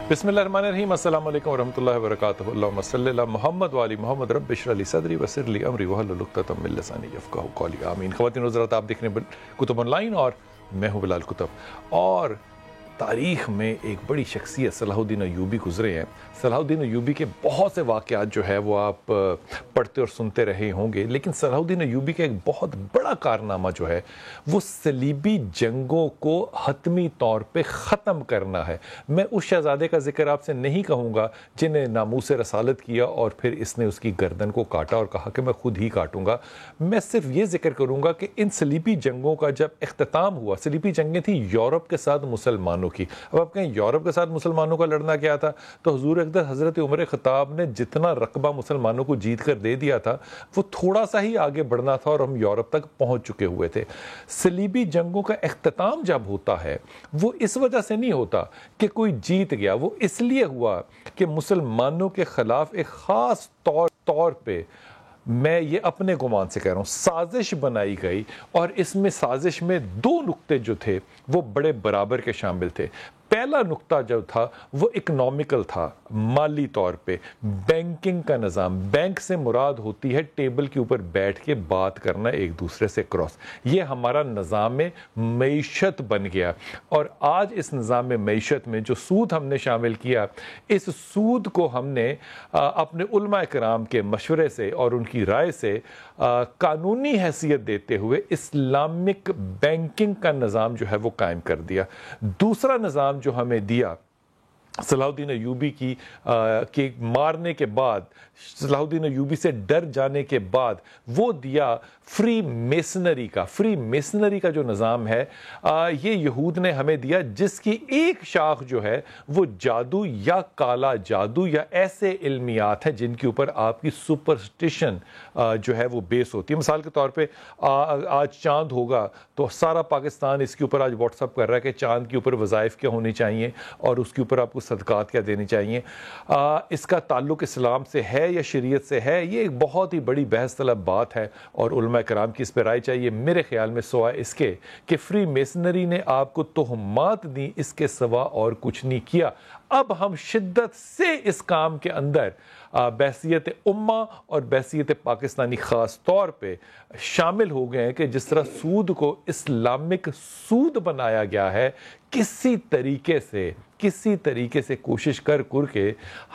بسم اللہ الرحمن الرحیم، السلام علیکم ورحمۃ اللہ وبرکاتہ۔ اللہم صلی علی محمد وعلی محمد، رب اشرح لی صدری ویسر لی امری واحلل عقدۃ من لسانی یفقہوا قولی، آمین۔ خواتین و حضرات، آپ دیکھ رہے ہیں کتب آن لائن اور میں ہوں بلال کتب۔ اور تاریخ میں ایک بڑی شخصیت صلاح الدین ایوبی گزرے ہیں۔ صلاح الدین ایوبی کے بہت سے واقعات جو ہے وہ آپ پڑھتے اور سنتے رہے ہوں گے، لیکن صلاح الدین ایوبی کا ایک بہت بڑا کارنامہ جو ہے وہ صلیبی جنگوں کو حتمی طور پہ ختم کرنا ہے۔ میں اس شہزادے کا ذکر آپ سے نہیں کہوں گا جنہیں ناموس رسالت کیا اور پھر اس نے اس کی گردن کو کاٹا اور کہا کہ میں خود ہی کاٹوں گا۔ میں صرف یہ ذکر کروں گا کہ ان صلیبی جنگوں کا جب اختتام ہوا، صلیبی جنگیں تھیں یورپ کے ساتھ مسلمانوں کی۔ اب آپ کہیں یورپ کے ساتھ مسلمانوں کا لڑنا کیا تھا، تو حضور اقدس حضرت عمر خطاب نے جتنا رقبہ مسلمانوں کو جیت کر دے دیا تھا وہ تھوڑا سا ہی آگے بڑھنا تھا اور ہم یورپ تک پہنچ چکے ہوئے تھے۔ صلیبی جنگوں کا اختتام جب ہوتا ہے وہ اس وجہ سے نہیں ہوتا کہ کوئی جیت گیا، وہ اس لیے ہوا کہ مسلمانوں کے خلاف ایک خاص طور پہ، میں یہ اپنے گمان سے کہہ رہا ہوں، سازش بنائی گئی، اور اس میں سازش میں دو نقطے جو تھے وہ بڑے برابر کے شامل تھے۔ پہلا نقطہ جو تھا وہ اکنامیکل تھا، مالی طور پہ بینکنگ کا نظام۔ بینک سے مراد ہوتی ہے ٹیبل کے اوپر بیٹھ کے بات کرنا ایک دوسرے سے کراس۔ یہ ہمارا نظام معیشت بن گیا، اور آج اس نظام معیشت میں جو سود ہم نے شامل کیا، اس سود کو ہم نے اپنے علماء کرام کے مشورے سے اور ان کی رائے سے قانونی حیثیت دیتے ہوئے اسلامک بینکنگ کا نظام جو ہے وہ قائم کر دیا۔ دوسرا نظام جو ہمیں دیا صلاح الدین ایوبی کے مارنے کے بعد، صلاح الدین ایوبی سے ڈر جانے کے بعد، وہ دیا فری میسنری کا جو نظام ہے، یہ یہود نے ہمیں دیا، جس کی ایک شاخ جو ہے وہ جادو یا کالا جادو یا ایسے علمیات ہیں جن کے اوپر آپ کی سپرسٹیشن جو ہے وہ بیس ہوتی ہے۔ مثال کے طور پہ آج چاند ہوگا تو سارا پاکستان اس کے اوپر آج واٹس اپ کر رہا ہے کہ چاند کے اوپر وظائف کیا ہونی چاہیے اور اس کے اوپر آپ کو صدقات کیا دینی چاہیے۔ اس کا تعلق اسلام سے ہے یا شریعت سے ہے، یہ ایک بہت ہی بڑی بحث طلب بات ہے اور علماء کرام کی اس پہ رائے چاہیے۔ میرے خیال میں سوائے اس کے کہ فری میسنری نے آپ کو تہمات دی، اس کے سوا اور کچھ نہیں کیا۔ اب ہم شدت سے اس کام کے اندر بحثیت امہ اور بحثیت پاکستانی خاص طور پہ شامل ہو گئے ہیں کہ جس طرح سود کو اسلامک سود بنایا گیا ہے، کسی طریقے سے کوشش کر کے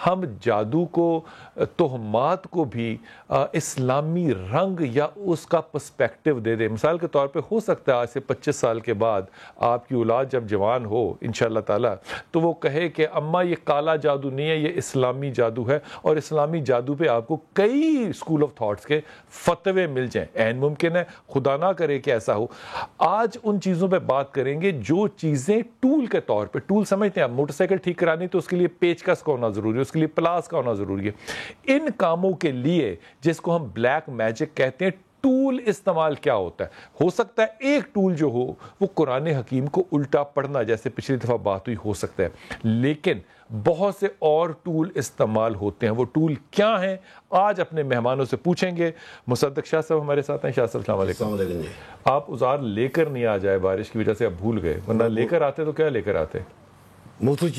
ہم جادو کو، تہمات کو بھی اسلامی رنگ یا اس کا پرسپیکٹو دے دیں۔ مثال کے طور پہ ہو سکتا ہے آج سے 25 سال کے بعد آپ کی اولاد جب جوان ہو انشاءاللہ تعالی تو وہ کہے کہ اماں یہ کالا جادو نہیں ہے، یہ اسلامی جادو ہے، اور اسلامی جادو پہ آپ کو کئی اسکول آف تھاٹس کے فتوے مل جائیں۔ عین ممکن ہے، خدا نہ کرے کہ ایسا ہو۔ آج ان چیزوں پہ بات کریں گے جو چیزیں ٹول کے طور پہ، ٹول سمجھتے ہیں آپ، موٹر سائیکل ٹھیک کرانی تو اس کے لیے پیچکس کا ہونا ضروری ہے، اس کے لیے پلاس کا ہونا ضروری ہے۔ ان کاموں کے لیے جس کو ہم بلیک میجک کہتے ہیں، ٹول استعمال کیا ہوتا ہے؟ ہو سکتا ہے ایک ٹول جو ہو وہ قرآن حکیم کو الٹا پڑھنا، جیسے پچھلی دفعہ بات ہوئی، ہو سکتا ہے، لیکن بہت سے اور ٹول استعمال ہوتے ہیں۔ وہ ٹول کیا ہیں آج اپنے مہمانوں سے پوچھیں گے۔ مصدق شاہ صاحب ہمارے ساتھ ہیں۔ شاہ صاحب السلام علیکم۔ آپ ازار لے کر نہیں آ جائے، بارش کی وجہ سے آپ بھول گئے، ورنہ لے کر آتے تو کیا لے کر آتے؟ مختلف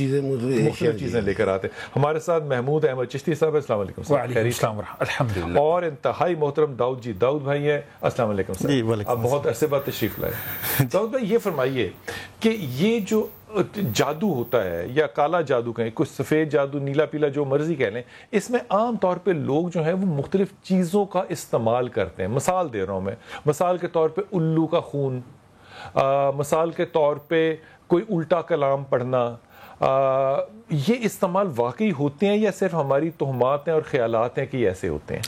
چیزیں لے کر آتے۔ ہمارے ساتھ محمود احمد چشتی صاحب، السلام علیکم۔ وعلیکم السلام الحمدللہ۔ اور انتہائی محترم داؤد بھائی ہیں، السلام علیکم صاحب۔ آپ بہت عرصے بعد تشریف لائے۔ داؤد بھائی یہ فرمائیے کہ یہ جو جادو ہوتا ہے یا کالا جادو کہیں، کچھ سفید جادو، نیلا پیلا، جو مرضی کہہ لیں، اس میں عام طور پہ لوگ جو ہیں وہ مختلف چیزوں کا استعمال کرتے ہیں۔ مثال دے رہا ہوں میں، مثال کے طور پہ الو کا خون، مثال کے طور پہ کوئی الٹا کلام پڑھنا، یہ استعمال واقعی ہوتے ہیں یا صرف ہماری توہمات ہیں اور خیالات ہیں کہ یہ ایسے ہوتے ہیں؟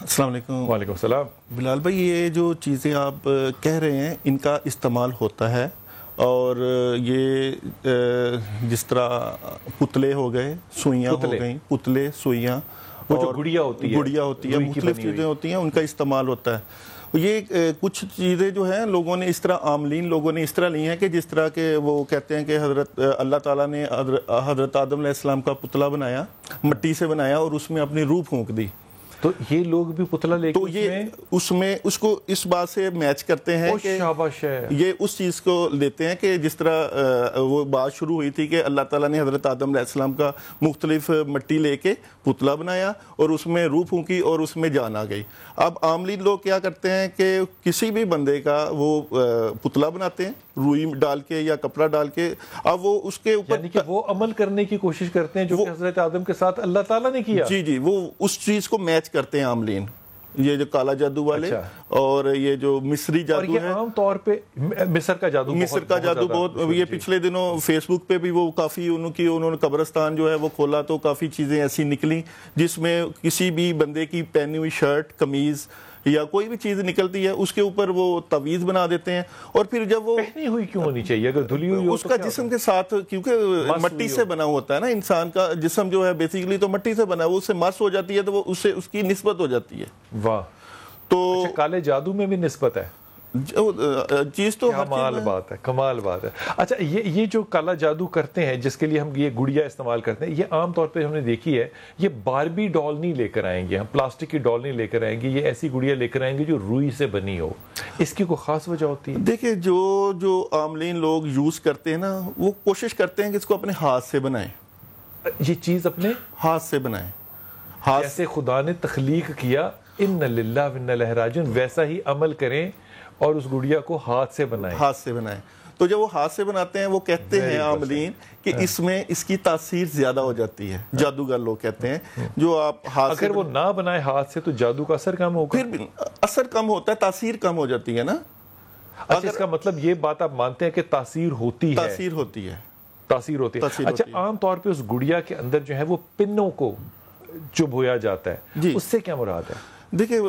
السلام علیکم۔ وعلیکم السلام۔ بلال بھائی، یہ جو چیزیں آپ کہہ رہے ہیں ان کا استعمال ہوتا ہے، اور یہ جس طرح پتلے ہو گئے، سوئیاں ہو گئیں، پتلے، سوئیاں، اور گڑیا ہوتی ہے، مختلف چیزیں ہوتی ہیں، ان کا استعمال ہوتا ہے۔ یہ کچھ چیزیں جو ہیں لوگوں نے اس طرح، عاملین لوگوں نے اس طرح لی ہیں کہ جس طرح کہ وہ کہتے ہیں کہ اللہ تعالیٰ نے حضرت آدم علیہ السلام کا پتلا بنایا، مٹی سے بنایا، اور اس میں اپنی روح پھونک دی، تو یہ لوگ بھی پتلا لے کے تو یہ اس میں اس کو اس بات سے میچ کرتے ہیں کہ شاباش ہے، یہ اس چیز کو لیتے ہیں کہ جس طرح وہ بات شروع ہوئی تھی کہ اللہ تعالیٰ نے حضرت آدم علیہ السلام کا مختلف مٹی لے کے پتلا بنایا اور اس میں روح پھونکی اور اس میں جان آ گئی. اب عاملین لوگ کیا کرتے ہیں کہ کسی بھی بندے کا وہ پتلا بناتے ہیں روئی ڈال کے یا کپڑا ڈال کے، اب وہ اس کے اوپر یعنی کہ وہ عمل کرنے کی کوشش کرتے ہیں جو کہ حضرت آدم کے ساتھ اللہ تعالیٰ نے کیا. جی وہ اس چیز کو میچ کرتے ہیں عاملین، یہ جو کالا جادو والے اور یہ جو مصری جادو ہے. اور یہ عام طور پہ مصر کا جادو بہت یہ پچھلے دنوں فیس بک پہ بھی وہ کافی انہوں نے قبرستان جو ہے وہ کھولا تو کافی چیزیں ایسی نکلی جس میں کسی بھی بندے کی پہنی ہوئی شرٹ قمیض یا کوئی بھی چیز نکلتی ہے اس کے اوپر وہ تعویذ بنا دیتے ہیں، اور پھر جب وہ پہنی ہوئی کیوں ہونی چاہیے اگر دھلی ہوئی ہو اس کا جسم کے ساتھ، کیونکہ مٹی سے بنا ہوتا ہے نا، انسان کا جسم جو ہے بیسیکلی تو مٹی سے بنا ہے، وہ اس سے مس ہو جاتی ہے تو وہ اس کی نسبت ہو جاتی ہے. واہ، تو کالے جادو میں بھی نسبت ہے چیز تو کمال بات ہے، کمال بات ہے. اچھا یہ جو کالا جادو کرتے ہیں جس کے لیے ہم یہ گڑیا استعمال کرتے ہیں، یہ عام طور پہ ہم نے دیکھی ہے یہ باربی ڈال نہیں لے کر آئیں گے، ہم پلاسٹک کی ڈال نہیں لے کر آئیں گے، یہ ایسی گڑیا لے کر آئیں گے جو روئی سے بنی ہو. اس کی کوئی خاص وجہ ہوتی ہے؟ دیکھیں جو عاملین لوگ یوز کرتے ہیں نا، وہ کوشش کرتے ہیں کہ اس کو اپنے ہاتھ سے بنائیں، یہ چیز اپنے ہاتھ سے بنائیں، جیسے خدا نے تخلیق کیا ان للہ و انا الیہ راجعون ویسا ہی عمل کریں اور اس گڑیا کو ہاتھ سے بنائیں. تو جب وہ ہاتھ سے بناتے ہیں وہ کہتے ہیں عاملین کہ اس میں اس کی تاثیر زیادہ ہو جاتی ہے. جادوگر لوگ کہتے ہیں جو آپ ہاتھ سے اگر وہ نہ بنائے ہاتھ سے تو جادو کا اثر کم ہوگا، پھر بھی اثر کم ہوتا ہے، تاثیر کم ہو جاتی ہے نا. اچھا اس کا مطلب یہ بات آپ مانتے ہیں کہ تاثیر ہوتی ہے. اچھا عام طور پہ اس گڑیا کے اندر جو ہے وہ پنوں کو چبھویا جاتا ہے، اس سے کیا مراد ہے؟ دیکھیں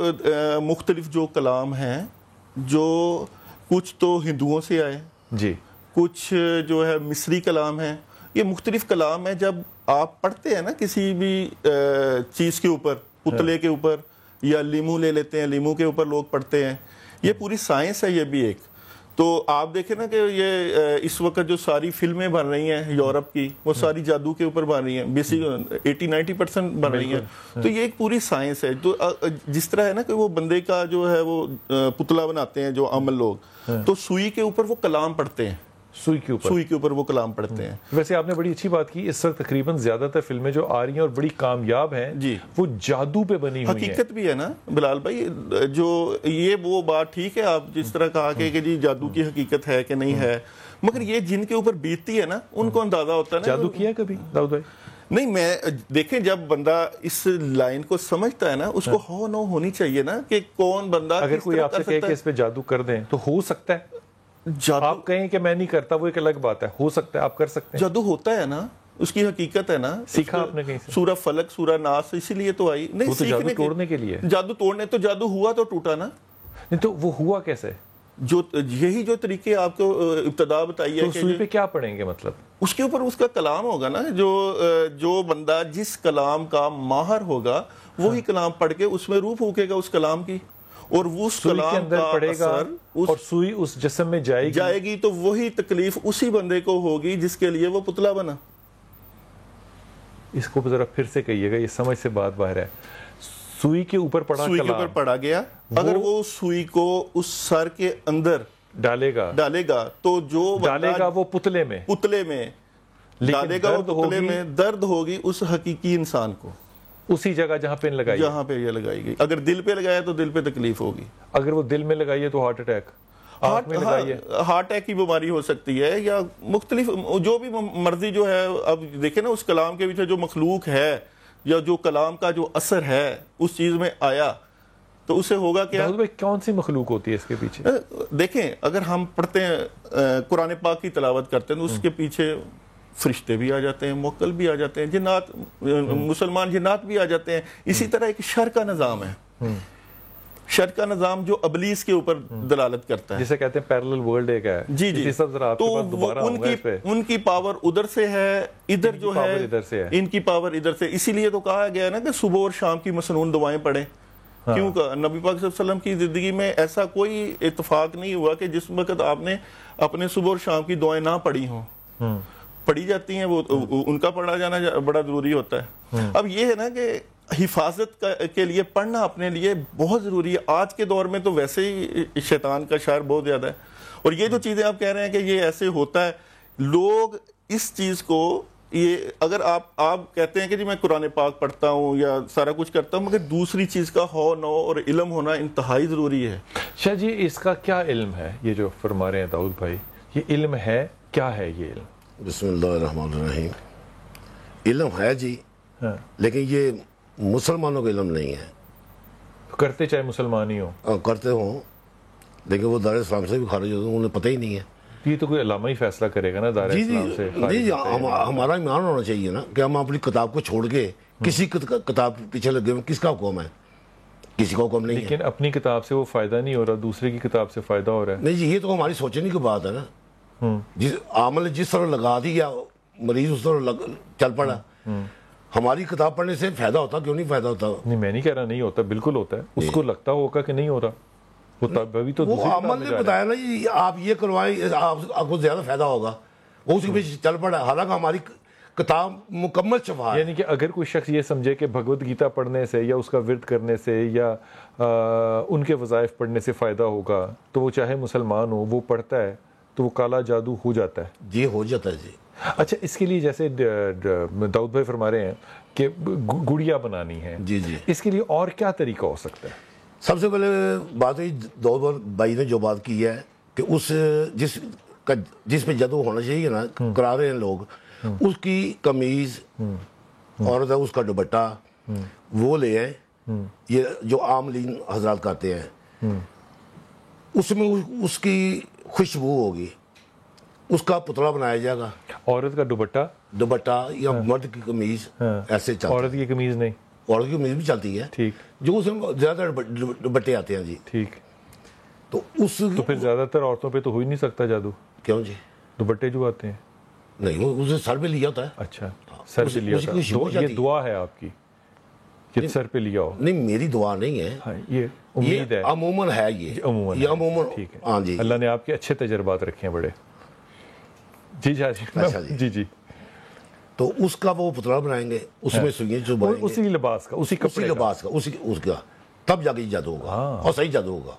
مختلف جو کلام ہیں، جو کچھ تو ہندوؤں سے آئے جی، کچھ جو ہے مصری کلام ہیں، یہ مختلف کلام ہیں. جب آپ پڑھتے ہیں نا کسی بھی چیز کے اوپر، پتلے کے اوپر یا لیمو لے لیتے ہیں، لیمو کے اوپر لوگ پڑھتے ہیں، یہ پوری سائنس ہے یہ بھی ایک. تو آپ دیکھیں نا کہ یہ اس وقت جو ساری فلمیں بن رہی ہیں یورپ کی، وہ ساری جادو کے اوپر بن رہی ہیں، بیسک 80-90% بن رہی ہیں. تو یہ ایک پوری سائنس ہے. تو جس طرح ہے نا کہ وہ بندے کا جو ہے وہ پتلا بناتے ہیں جو عمل لوگ، تو سوئی کے اوپر وہ کلام پڑھتے ہیں، سوئی کے اوپر وہ کلام پڑھتے ہیں. ویسے آپ نے بڑی اچھی بات کی، اس وقت تقریباً زیادہ تر فلمیں جو آ رہی ہیں اور بڑی کامیاب ہیں وہ جادو پہ بنی ہوئی ہیں. حقیقت بھی ہے نا بلال بھائی، جو یہ وہ بات ٹھیک ہے آپ جس طرح کہا کہ جی جادو کی حقیقت ہے کہ نہیں ہے، مگر یہ جن کے اوپر بیتتی ہے نا ان کو اندازہ ہوتا ہے نا. جادو کیا کبھی داؤد بھائی؟ نہیں، میں دیکھیں جب بندہ اس لائن کو سمجھتا ہے نا، اس کو ہو نو ہونی چاہیے نا کہ کون بندہ. اگر کوئی آپ سے کہے کہ اس پہ جادو کر دیں تو ہو سکتا ہے؟ آپ کہیں کہ میں نہیں کرتا وہ ایک الگ بات ہے، ہو سکتا ہے آپ کر سکتے ہیں. جادو ہوتا ہے نا، اس کی حقیقت ہے نا. سیکھا آپ نے کہیں سے؟ سورہ فلق، سورہ ناس اسی لیے تو آئی. نہیں، جادو توڑنے کے لیے. جادو توڑنے تو جادو ہوا تو ٹوٹا نا. نہیں تو وہ ہوا کیسے؟ یہی جو طریقے آپ کو ابتدا بتائی ہے. تو سوئی پہ کیا پڑھیں گے مطلب؟ اس کے اوپر اس کا کلام ہوگا نا. جو بندہ جس کلام کا ماہر ہوگا وہی کلام پڑھ کے اس میں روح پھونکے گا اس کلام کی، اور وہ اس کلام کا اثر اور سوئی اس جسم میں جائے گی تو وہی تکلیف اسی بندے کو ہوگی جس کے لیے وہ پتلا بنا. اس کو ذرا پھر سے کہیے گا، یہ سمجھ سے بات باہر ہے. سوئی کے اوپر پڑا گیا، اگر وہ سوئی کو اس سر کے اندر ڈالے گا تو جو ڈالے گا وہ پتلے میں ڈالے گا، وہ پتلے میں درد ہوگی اس حقیقی انسان کو، اسی جگہ جہاں پہ لگائی، جہاں پہ یہ لگائی گئی. اگر دل پہ لگایا تو دل پہ تکلیف ہوگی، اگر وہ دل میں لگائیے تو ہارٹ اٹیک، ہارٹ اٹیک کی بیماری ہو سکتی ہے، یا مختلف جو بھی مرضی جو ہے. اب دیکھیں نا اس کلام کے پیچھے جو مخلوق ہے یا جو کلام کا جو اثر ہے اس چیز میں آیا تو اسے ہوگا کیا. کون سی مخلوق ہوتی ہے اس کے پیچھے؟ دیکھیں اگر ہم پڑھتے ہیں قرآن پاک کی تلاوت کرتے ہیں تو اس کے پیچھے فرشتے بھی آ جاتے ہیں، موکل بھی آ جاتے ہیں، جنات، مسلمان جنات بھی آ جاتے ہیں. اسی طرح ایک شر کا نظام ہے، شر کا نظام جو ابلیس کے اوپر دلالت کرتا ہے، جسے کہتے ہیں پیرلل ورلڈ ایک ہے. جی تو ان کی پاور ادھر سے ہے، ادھر جو ہے ان کی پاور ادھر سے. اسی لیے تو کہا گیا نا کہ صبح اور شام کی مسنون دعائیں پڑھیں. کیوں کہ نبی پاک صلی اللہ علیہ وسلم کی زندگی میں ایسا کوئی اتفاق نہیں ہوا کہ جس وقت آپ نے اپنے صبح اور شام کی دعائیں نہ پڑھی ہوں. پڑھی جاتی ہیں، وہ ان کا پڑھا جانا بڑا ضروری ہوتا ہے. اب یہ ہے نا کہ حفاظت کے لیے پڑھنا اپنے لیے بہت ضروری ہے. آج کے دور میں تو ویسے ہی شیطان کا شر بہت زیادہ ہے. اور یہ جو چیزیں آپ کہہ رہے ہیں کہ یہ ایسے ہوتا ہے, لوگ اس چیز کو, یہ اگر آپ کہتے ہیں کہ جی میں قرآن پاک پڑھتا ہوں یا سارا کچھ کرتا ہوں, مگر دوسری چیز کا نو اور علم ہونا انتہائی ضروری ہے. شاہ جی اس کا کیا علم ہے, یہ جو فرما رہے ہیں داؤد بھائی, یہ علم ہے کیا ہے یہ علم؟ بسم اللہ الرحمن الرحیم. علم ہے جی, لیکن یہ مسلمانوں کا علم نہیں ہے. کرتے چاہے مسلمان ہی ہوں, کرتے ہوں لیکن وہ دار اسلام سے بھی خارج ہوتے ہیں, انہیں پتہ ہی نہیں ہے. یہ تو کوئی علامہ ہی فیصلہ کرے گا نا دار اسلام سے. جی ہمارا ایمان ہونا چاہیے نا کہ ہم اپنی کتاب کو چھوڑ کے کسی کتاب پیچھے لگے ہوئے. کس کا حکم ہے؟ کسی کا حکم نہیں ہے. لیکن اپنی کتاب سے وہ فائدہ نہیں ہو رہا, دوسرے کی کتاب سے فائدہ ہو رہا ہے. نہیں جی, یہ تو ہماری سوچنے کی بات ہے نا. عمل جس طرح لگا دیا مریض اس طرح چل پڑا. ہماری کتاب پڑھنے سے فائدہ ہوتا, کیوں نہیں فائدہ ہوتا؟ نہیں میں نہیں کہہ رہا نہیں ہوتا, بالکل ہوتا ہے. اس کو لگتا ہوگا کہ نہیں ہو رہا, وہ عمل نے بتایا نا جی آپ یہ کروائیں آپ کو زیادہ فائدہ ہوگا, وہ اس کے پیچھے چل پڑا. حالانکہ ہماری کتاب مکمل شفا ہے. یعنی کہ اگر کوئی شخص یہ سمجھے کہ بھگوت گیتا پڑھنے سے یا اس کا ورد کرنے سے یا ان کے وظائف پڑھنے سے فائدہ ہوگا, تو وہ چاہے مسلمان ہو, وہ پڑھتا ہے تو وہ کالا جادو ہو جاتا ہے. جی ہو جاتا ہے جی. اچھا اس کے لیے جیسے داؤد بھائی فرما رہے ہیں کہ گڑیا بنانی ہے, جی جی, اس کے لیے اور کیا طریقہ ہو سکتا ہے؟ سب سے پہلے بات ہے داؤد بھائی نے جو بات کی ہے کہ اس جس پہ جادو ہونا چاہیے نا, کرا رہے ہیں لوگ, اس کی قمیض عورت ہے, اس کا دوپٹہ وہ لے آئیں. یہ جو عام لین حضرات کرتے ہیں, اس میں اس کی خوشبو ہوگی, اس کا پتلا بنایا جائے گا. عورت کا دوپٹہ یا مرد کی قمیض ایسے چلتا ہے. عورت کی قمیض نہیں, عورت کی قمیض بھی چلتی ہے. ٹھیک, جو اس میں زیادہ دوپٹے آتے ہیں جی. ٹھیک, تو پھر زیادہ تر عورتوں پہ تو ہو ہی نہیں سکتا جادو. کیوں جی؟ دوپٹے جو آتے ہیں نہیں, اسے سر پہ لیا ہوتا ہے. اچھا سر پہ لیا ہوتا ہے, یہ دعا ہے آپ کی کہ سر پہ لیا ہو؟ نہیں میری دعا نہیں ہے, یہ امید ہے, عموماً ہے. یہ عموماً. ٹھیک ہے, ہاں جی, اللہ نے آپ کے اچھے تجربات رکھے ہیں بڑے. جی جی جی. تو اس کا وہ پتلا بنائیں گے, اس میں سوئیں چبھائیں گے, اسی لباس کا, اسی کپڑے لباس کا, اس کا, تب جا کے جادو ہوگا اور صحیح جادو ہوگا.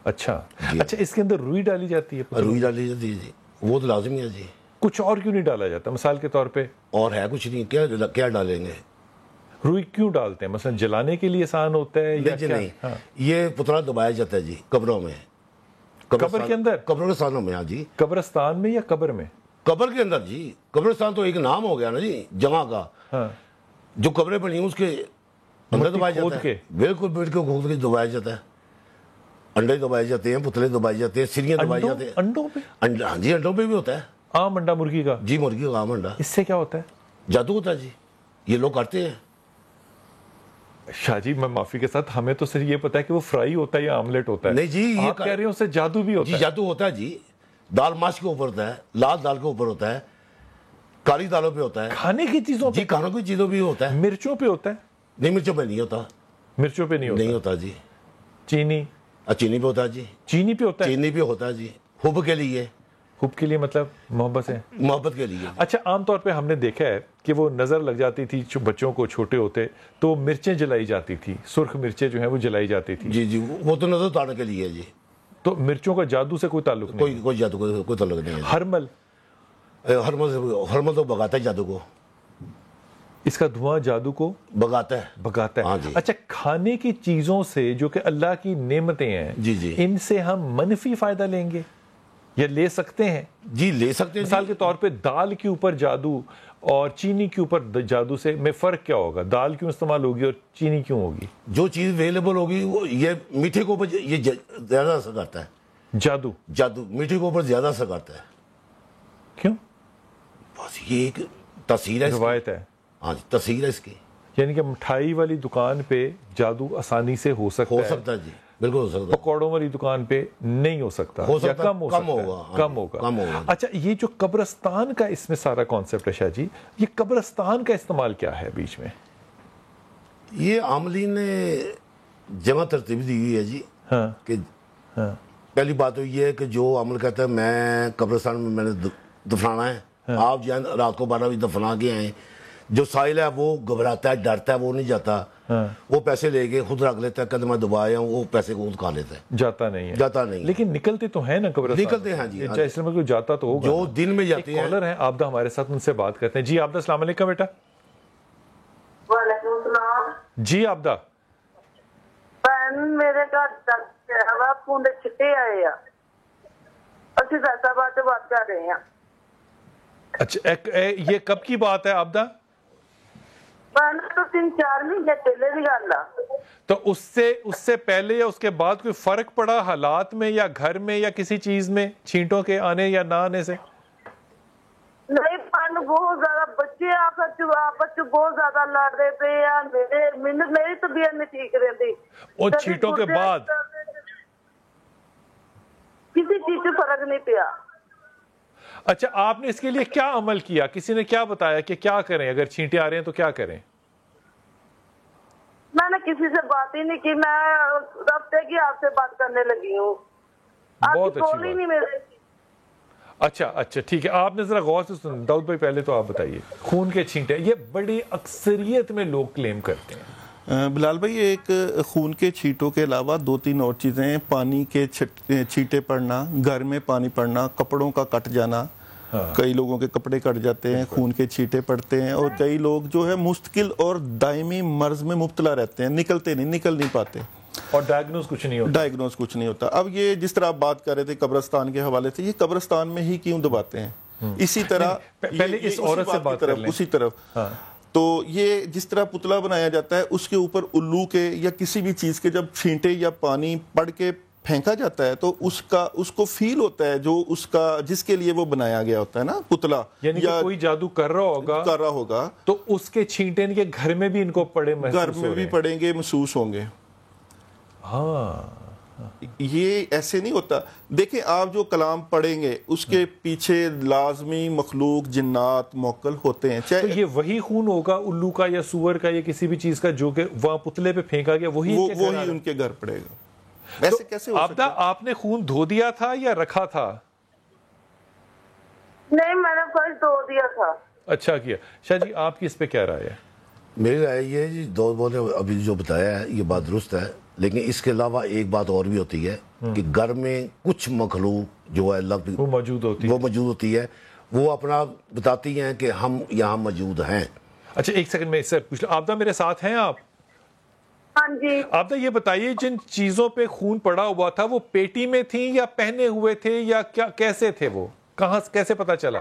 اچھا اچھا, اس کے اندر روئی ڈالی جاتی ہے؟ روئی ڈالی جاتی ہے جی, وہ تو لازمی ہے جی. کچھ اور کیوں نہیں ڈالا جاتا مثال کے طور پہ؟ اور ہے کچھ نہیں, کیا ڈالیں گے؟ روئی کیوں ڈالتے ہیں؟ مثلا جلانے کے لیے آسان ہوتا ہے یا کیا؟ نہیں, یہ پتلا دبایا جاتا ہے جی قبروں میں. قبر کے اندر؟ قبرستانوں میں. ہاں جی. قبرستان میں یا قبر میں؟ قبر کے اندر جی. قبرستان تو ایک نام ہو گیا نا جی جگہ کا. جو قبریں بنی ہیں اس کے اندر دبایا جاتا ہے. بالکل بالکل کھود کے دبایا جاتا ہے. انڈے دبائے جاتے ہیں, پتلے دبائے جاتے ہیں, سریاں دبائی جاتے ہیں. انڈوں پہ؟ ہاں جی, انڈوں پہ بھی ہوتا ہے. عام انڈا مرغی کا؟ جی مرغی کا عام انڈا. اس سے کیا ہوتا ہے؟ جادو ہوتا ہے جی, یہ لوگ کرتے ہیں. شاہ جی میں معافی کے ساتھ, ہمیں تو صرف یہ پتا ہے کہ وہ فرائی ہوتا ہے یا آملیٹ ہوتا ہے. نہیں جی, یہ آپ کہہ رہے ہیں اس سے جادو بھی ہوتا ہے؟ جی جادو ہوتا ہے جی. دال ماش کے اوپر ہوتا ہے, لال دال کے اوپر ہوتا ہے, کالی دالوں پہ ہوتا ہے. کھانے کی چیزوں پہ؟ جی کھانے کی چیزوں پہ ہوتا ہے. مرچوں پہ ہوتا ہے؟ نہیں مرچوں پہ نہیں ہوتا. مرچوں پہ نہیں ہوتا جی. چینی؟ چینی پہ ہوتا ہے جی. چینی پہ ہوتا ہے؟ چینی پہ ہوتا ہے جی, حب کے لیے. حب کے لیے مطلب محبت سے؟ محبت کے لیے. اچھا عام طور پہ ہم نے دیکھا ہے کہ وہ نظر لگ جاتی تھی بچوں کو چھوٹے ہوتے تو مرچیں جلائی جاتی تھی, سرخ مرچیں جو ہیں وہ جلائی جاتی تھی. جی جی, وہ تو نظر اتارنے کے لیے ہے جی. تو مرچوں کا جادو سے کوئی تعلق نہیں؟ کوئی جادو کوئی تعلق نہیں ہے. ہرمل؟ ہرمل تو بگاتا ہے جادو کو. اس کا دھواں جادو کو بگاتا ہے. ہاں جی. اچھا کھانے کی چیزوں سے جو کہ اللہ کی نعمتیں ہیں, جی جی, ان سے ہم منفی فائدہ لیں گے یا لے سکتے ہیں؟ جی لے سکتے ہیں. مثال کے طور پہ دال کے اوپر جادو اور چینی کے اوپر جادو سے میں فرق کیا ہوگا؟ دال کیوں استعمال ہوگی اور چینی کیوں ہوگی؟ جو چیز اویلیبل ہوگی وہ, یہ میٹھے کے اوپر یہ زیادہ اثر کرتا ہے. جادو میٹھے کے اوپر زیادہ اثر کرتا ہے. کیوں؟ بس یہ ایک تاثیر ہے, روایت ہے. ہاں جی, تاثیر ہے اس کی. یعنی کہ مٹھائی والی دکان پہ جادو آسانی سے ہو سکتا ہے جی, بالکل ہو سکتا ہے. پکوڑوں والی دکان پہ نہیں ہو سکتا, یا کم ہوگا. اچھا یہ جو قبرستان کا اس میں سارا کانسیپٹ ہے شاہ جی, یہ قبرستان کا استعمال کیا ہے بیچ میں؟ یہ عاملین نے جمع ترتیب دی ہوئی ہے جی. کہ پہلی بات تو یہ ہے کہ جو عمل کہتا ہے میں قبرستان میں نے دفنانا ہے, آپ جو رات کو 12 بجے دفنا کے آئیں, جو سائل ہے وہ گھبراتا ہے, ڈرتا ہے, وہ نہیں جاتا. وہ پیسے لے کے خود رکھ لیتا ہے, کہتے میں دبا آیا ہوں, وہ پیسے کو خود کھا لیتا ہے, جاتا نہیں. لیکن نکلتے تو ہیں نا قبرستان, نکلتے ہیں جی. اس میں کوئی جاتا تو ہوگا, جو دن میں جاتے ہیں. کالر ہیں عابدہ ہمارے ساتھ, ان سے بات کرتے ہیں. جی عابدہ, السلام علیکم بیٹا. وعلیکم السلام. جی عابدہ. میرے گھر پونڈے چھٹے آئے اسی فیصلہ سے بات کر رہے ہیں. اچھا, یہ کب کی بات ہے عابدہ؟ تو 3-4 مہینے پہلے بھی گل آ. تو اس سے پہلے یا اس کے بعد کوئی فرق پڑا حالات میں یا گھر میں یا کسی چیز میں, چھینٹوں کے آنے یا نہ آنے سے؟ نہیں, بہت زیادہ بچے آپس بہت زیادہ لڑ رہے پے, میری طبیعت نہیں ٹھیک رہتی. اور چھینٹوں کے بعد کسی چیز سے فرق نہیں پیا. اچھا, آپ نے اس کے لیے کیا عمل کیا؟ کسی نے کیا بتایا کہ کیا کریں اگر چھینٹے آ رہے ہیں تو کیا کریں؟ میں نے کسی سے بات ہی نہیں کی, میں ہفتے کی آپ سے بات کرنے لگی ہوں. بہت اچھی بات. اچھا ٹھیک ہے, آپ نے ذرا غور سے سن. داؤد بھائی پہلے تو آپ بتائیے, خون کے چھینٹے یہ بڑی اکثریت میں لوگ کلیم کرتے ہیں. بلال بھائی, ایک خون کے چھینٹوں کے علاوہ 2-3 اور چیزیں ہیں. پانی کے چھینٹے پڑنا, گھر میں پانی پڑنا, کپڑوں کا کٹ جانا. کئی لوگوں کے کپڑے کٹ جاتے ہیں, خون کے چھینٹے پڑتے ہیں. اور کئی لوگ جو ہے مستقل اور دائمی مرض میں مبتلا رہتے ہیں, نکل نہیں پاتے, اور ڈائیگنوز کچھ نہیں ہوتا. اب یہ جس طرح آپ بات کر رہے تھے قبرستان کے حوالے سے, یہ قبرستان میں ہی کیوں دباتے ہیں؟ اسی طرح پہلے اس عورت سے بات کر لیں. اسی طرف تو یہ جس طرح پتلا بنایا جاتا ہے, اس کے اوپر الو کے یا کسی بھی چیز کے جب چھینٹے یا پانی پڑ کے پھینکا جاتا ہے تو اس کو فیل ہوتا ہے جو جس کے لیے وہ بنایا گیا ہوتا ہے نا پتلا, یعنی کہ کوئی جادو کر رہا ہوگا تو اس کے چھینٹے ان کے گھر میں بھی ان کو پڑے محسوس گھر میں بھی پڑیں گے, محسوس ہوں گے. یہ ایسے نہیں ہوتا. دیکھیں, آپ جو کلام پڑھیں گے اس کے پیچھے لازمی مخلوق جنات موکل ہوتے ہیں. تو یہ وہی خون ہوگا الو کا یا سور کا یا کسی بھی چیز کا جو کہ وہاں پتلے پہ پھینکا گیا, وہی ان کے گھر پڑے گا. ایسے کیسے ہو سکتا ہے؟ آپ نے خون دھو دیا تھا یا رکھا تھا؟ نہیں, میں نے فرسٹ دھو دیا تھا. اچھا کیا. شاہ جی, آپ کی اس پہ کیا رائے ہے؟ میری رائے یہ ہے جی, دو نے ابھی جو بتایا ہے یہ بات درست ہے, لیکن اس کے علاوہ ایک بات اور بھی ہوتی ہے کہ گھر میں کچھ مخلوق جو ہے اللہ وہ موجود ہوتی ہے, وہ اپنا بتاتی ہیں کہ ہم یہاں موجود ہیں. اچھا, ایک سیکنڈ میں اس سے پوچھ لوں. عابدہ میرے ساتھ ہیں آپ؟ ہاں جی. عابدہ یہ بتائیے, جن چیزوں پہ خون پڑا ہوا تھا وہ پیٹی میں تھیں یا پہنے ہوئے تھے یا کیا, کیسے تھے وہ, کیسے پتا چلا؟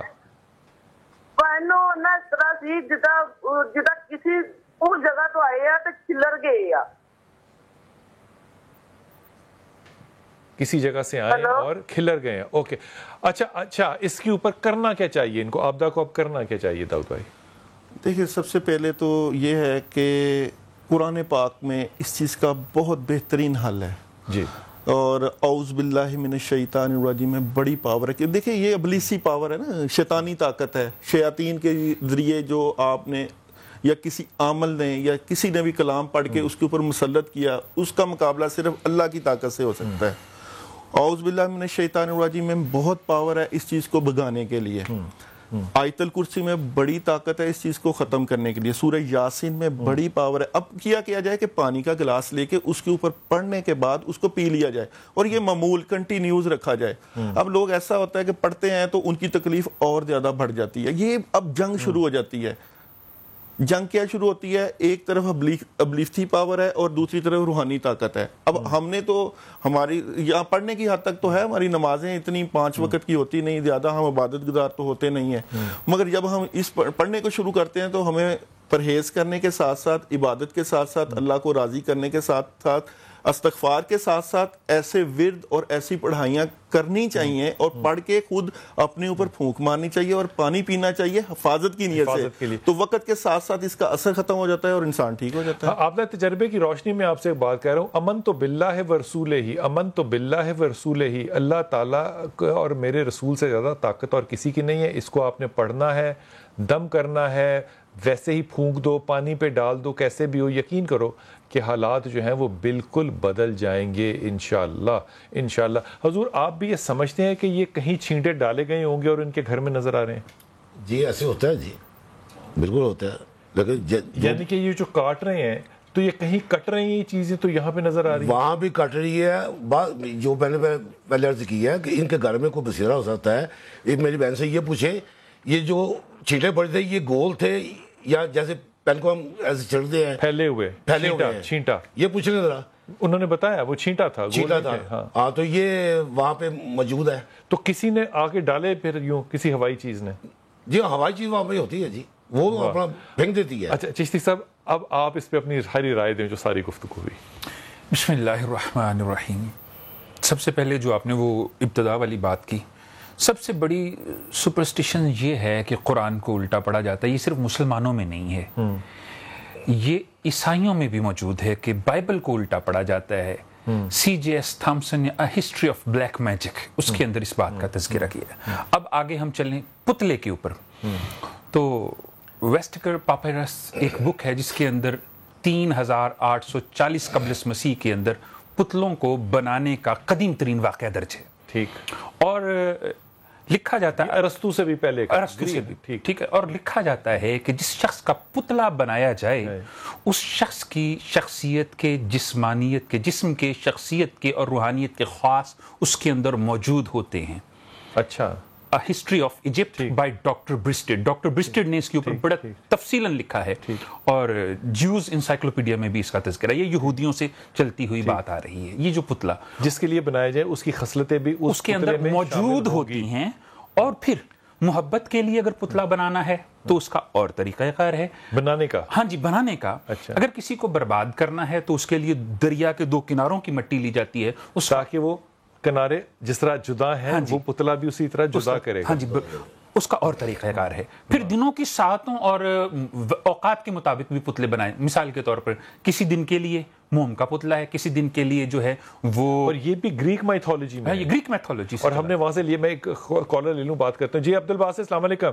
اس طرح سی جدا کسی اس جگہ تو آئے تو کھلر گئے, کسی جگہ سے آئے اور کھلر گئے ہیں. اوکے, اچھا, اس کے اوپر کرنا کیا چاہیے ان کو, عابدہ کو اب کرنا کیا چاہیے داؤد بھائی؟ دیکھیں, سب سے پہلے تو یہ ہے کہ قرآن پاک میں اس چیز کا بہت بہترین حل ہے جی, اور اعوذ باللہ من الشیطان الرجیم میں بڑی پاور ہے. کہ دیکھیں, یہ ابلیسی پاور ہے نا, شیطانی طاقت ہے. شیاطین کے ذریعے جو آپ نے یا کسی عامل نے یا کسی نے بھی کلام پڑھ کے اس کے اوپر مسلط کیا, اس کا مقابلہ صرف اللہ کی طاقت سے ہو سکتا ہے. اعوذ باللہ من الشیطان الرجیم میں بہت پاور ہے اس چیز کو بھگانے کے لیے. آیت الکرسی میں بڑی طاقت ہے اس چیز کو ختم کرنے کے لیے. سورہ یاسین میں بڑی پاور ہے. اب کیا جائے کہ پانی کا گلاس لے کے اس کے اوپر پڑھنے کے بعد اس کو پی لیا جائے اور یہ معمول کنٹینیوز رکھا جائے. اب لوگ ایسا ہوتا ہے کہ پڑھتے ہیں تو ان کی تکلیف اور زیادہ بڑھ جاتی ہے. یہ اب جنگ شروع ہو جاتی ہے. جنگ کیا شروع ہوتی ہے؟ ایک طرف ابلیسی پاور ہے اور دوسری طرف روحانی طاقت ہے. اب ہم نے تو ہماری یہاں پڑھنے کی حد تک تو ہے, ہماری نمازیں اتنی 5 وقت کی ہوتی نہیں, زیادہ ہم عبادت گزار تو ہوتے نہیں ہیں, مگر جب ہم اس پڑھنے کو شروع کرتے ہیں تو ہمیں پرہیز کرنے کے ساتھ ساتھ, عبادت کے ساتھ ساتھ, اللہ کو راضی کرنے کے ساتھ ساتھ, استغفار کے ساتھ ساتھ ایسے ورد اور ایسی پڑھائیاں کرنی چاہیے اور پڑھ کے خود اپنے اوپر پھونک مارنی چاہیے اور پانی پینا چاہیے حفاظت کی نیت سے. تو وقت کے ساتھ ساتھ اس کا اثر ختم ہو جاتا ہے اور انسان ٹھیک ہو جاتا ہے. آپ نے تجربے کی روشنی میں آپ سے ایک بات کہہ رہا ہوں, امن تو باللہ و رسولہ ہی, امن تو باللہ و رسولہ ہی, اللہ تعالیٰ اور میرے رسول سے زیادہ طاقت اور کسی کی نہیں ہے. اس کو آپ نے پڑھنا ہے, دم کرنا ہے, ویسے ہی پھونک دو, پانی پہ ڈال دو, کیسے بھی ہو, یقین کرو کہ حالات جو ہیں وہ بالکل بدل جائیں گے انشاءاللہ. حضور, آپ بھی یہ سمجھتے ہیں کہ یہ کہیں چھینٹے ڈالے گئے ہوں گے اور ان کے گھر میں نظر آ رہے ہیں؟ جی ایسے ہوتا ہے, جی بالکل ہوتا ہے. لیکن یعنی کہ یہ جو کاٹ رہے ہیں تو یہ کہیں کٹ رہی ہیں یہ چیزیں تو یہاں پہ نظر آ رہی ہیں. وہاں بھی کٹ رہی ہے. جو میں نے پہلے عرض کی ہے کہ ان کے گھر میں کوئی بسیرا ہو سکتا ہے. ایک میری بہن سے یہ پوچھے یہ جو چھینٹے پڑے تھے یہ گول تھے یا جیسے پین کو ہم ایسے چھڑتے ہیں پھیلے ہوئے چھینٹا, یہ پوچھ لیں ذرا. انہوں نے بتایا وہ چھینٹا تھا. ہاں تو یہ وہاں پہ موجود ہے. تو کسی نے آگے ڈالے پھر یوں کسی ہوائی چیز نے؟ جی ہوائی چیز وہاں پہ ہوتی ہے جی, وہ اپنا پھینک دیتی ہے. اچھا چشتی صاحب اب آپ اس پہ اپنی ساری رائے دیں جو ساری گفتگو ہوئی. بسم اللہ الرحمن الرحیم. سب سے پہلے جو آپ نے وہ ابتدا والی بات کی, سب سے بڑی سپرسٹیشن یہ ہے کہ قرآن کو الٹا پڑھا جاتا ہے. یہ صرف مسلمانوں میں نہیں ہے, یہ عیسائیوں میں بھی موجود ہے کہ بائبل کو الٹا پڑھا جاتا ہے. سی جے ایس تھامسن نے ہسٹری آف بلیک میجک اس کے اندر اس بات کا تذکرہ کیا ہے. اب آگے ہم چلیں پتلے کے اوپر. تو ویسٹکر پاپیرس ایک بک ہے جس کے اندر 3840 قبل مسیح کے اندر پتلوں کو بنانے کا قدیم ترین واقعہ درج ہے. ٹھیک. اور لکھا جاتا ہے ارسطو سے بھی پہلے, ارسطو سے بھی ٹھیک ہے, اور لکھا جاتا ہے کہ جس شخص کا پتلا بنایا جائے اس شخص کی شخصیت کے, جسمانیت کے, جسم کے, شخصیت کے اور روحانیت کے خاص اس کے اندر موجود ہوتے ہیں. اچھا. History of Egypt by doctor Breasted. Doctor Breasted نے اس کے اوپر بڑا تفصیلاً لکھا ہے, اور جیوز انسائکلوپیڈیا میں بھی اس کا تذکرہ ہے. یہ یہودیوں سے چلتی ہوئی بات آ رہی ہے. یہ جو پتلا جس کے لیے بنایا جائے اس کی خصلتیں بھی اس کے اندر موجود ہوتی ہیں. اور پھر محبت کے لیے اگر پتلا بنانا ہے تو اس کا اور طریقہ کار ہے بنانے کا. ہاں جی, بنانے کا. اگر کسی کو برباد کرنا ہے تو اس کے لیے دریا کے 2 کناروں کی مٹی لی جاتی ہے تاکہ وہ کنارے جس طرح جدا ہیں وہ پتلا بھی اسی طرح جدا کرے گا. ہاں جی, اس کا اور طریقہ کار ہے. پھر دنوں کی ساعتوں اور اوقات کے مطابق بھی پتلے بنائے. مثال کے طور پر کسی دن کے لیے موم کا پتلا ہے, کسی دن کے لیے جو ہے وہ, اور یہ بھی گریک مائتھولوجی میں, یہ گریک میتھولوجی اور ہم نے وہاں سے لیے. میں ایک کالر لے لوں, بات کرتے ہیں. جی عبدالباسط, السلام علیکم.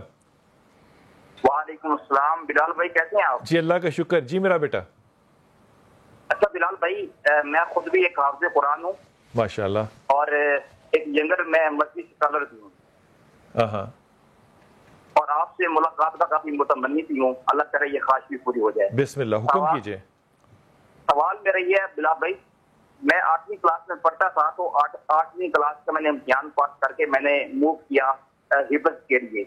وعلیکم السلام. بلال بھائی کیسے ہیں آپ؟ جی اللہ کا شکر. جی میرا بیٹا. اچھا بلال بھائی, میں خود بھی ایک حافظ قرآن ہوں ماشاءاللہ, اور ایک ینگر میں مسجد اسکالر بھی ہوں, اور آپ سے ملاقات کا کافی متمنی بھی ہوں. اللہ کرے یہ خواہش بھی پوری ہو جائے. بسم اللہ, حکم کیجئے. سوال میرا یہ ہے بلال بھائی, میں 8ویں کلاس میں پڑھتا تھا, تو 8ویں کلاس کا میں نے امتحان پاس کر کے میں نے موو کیا حفظ کے لیے.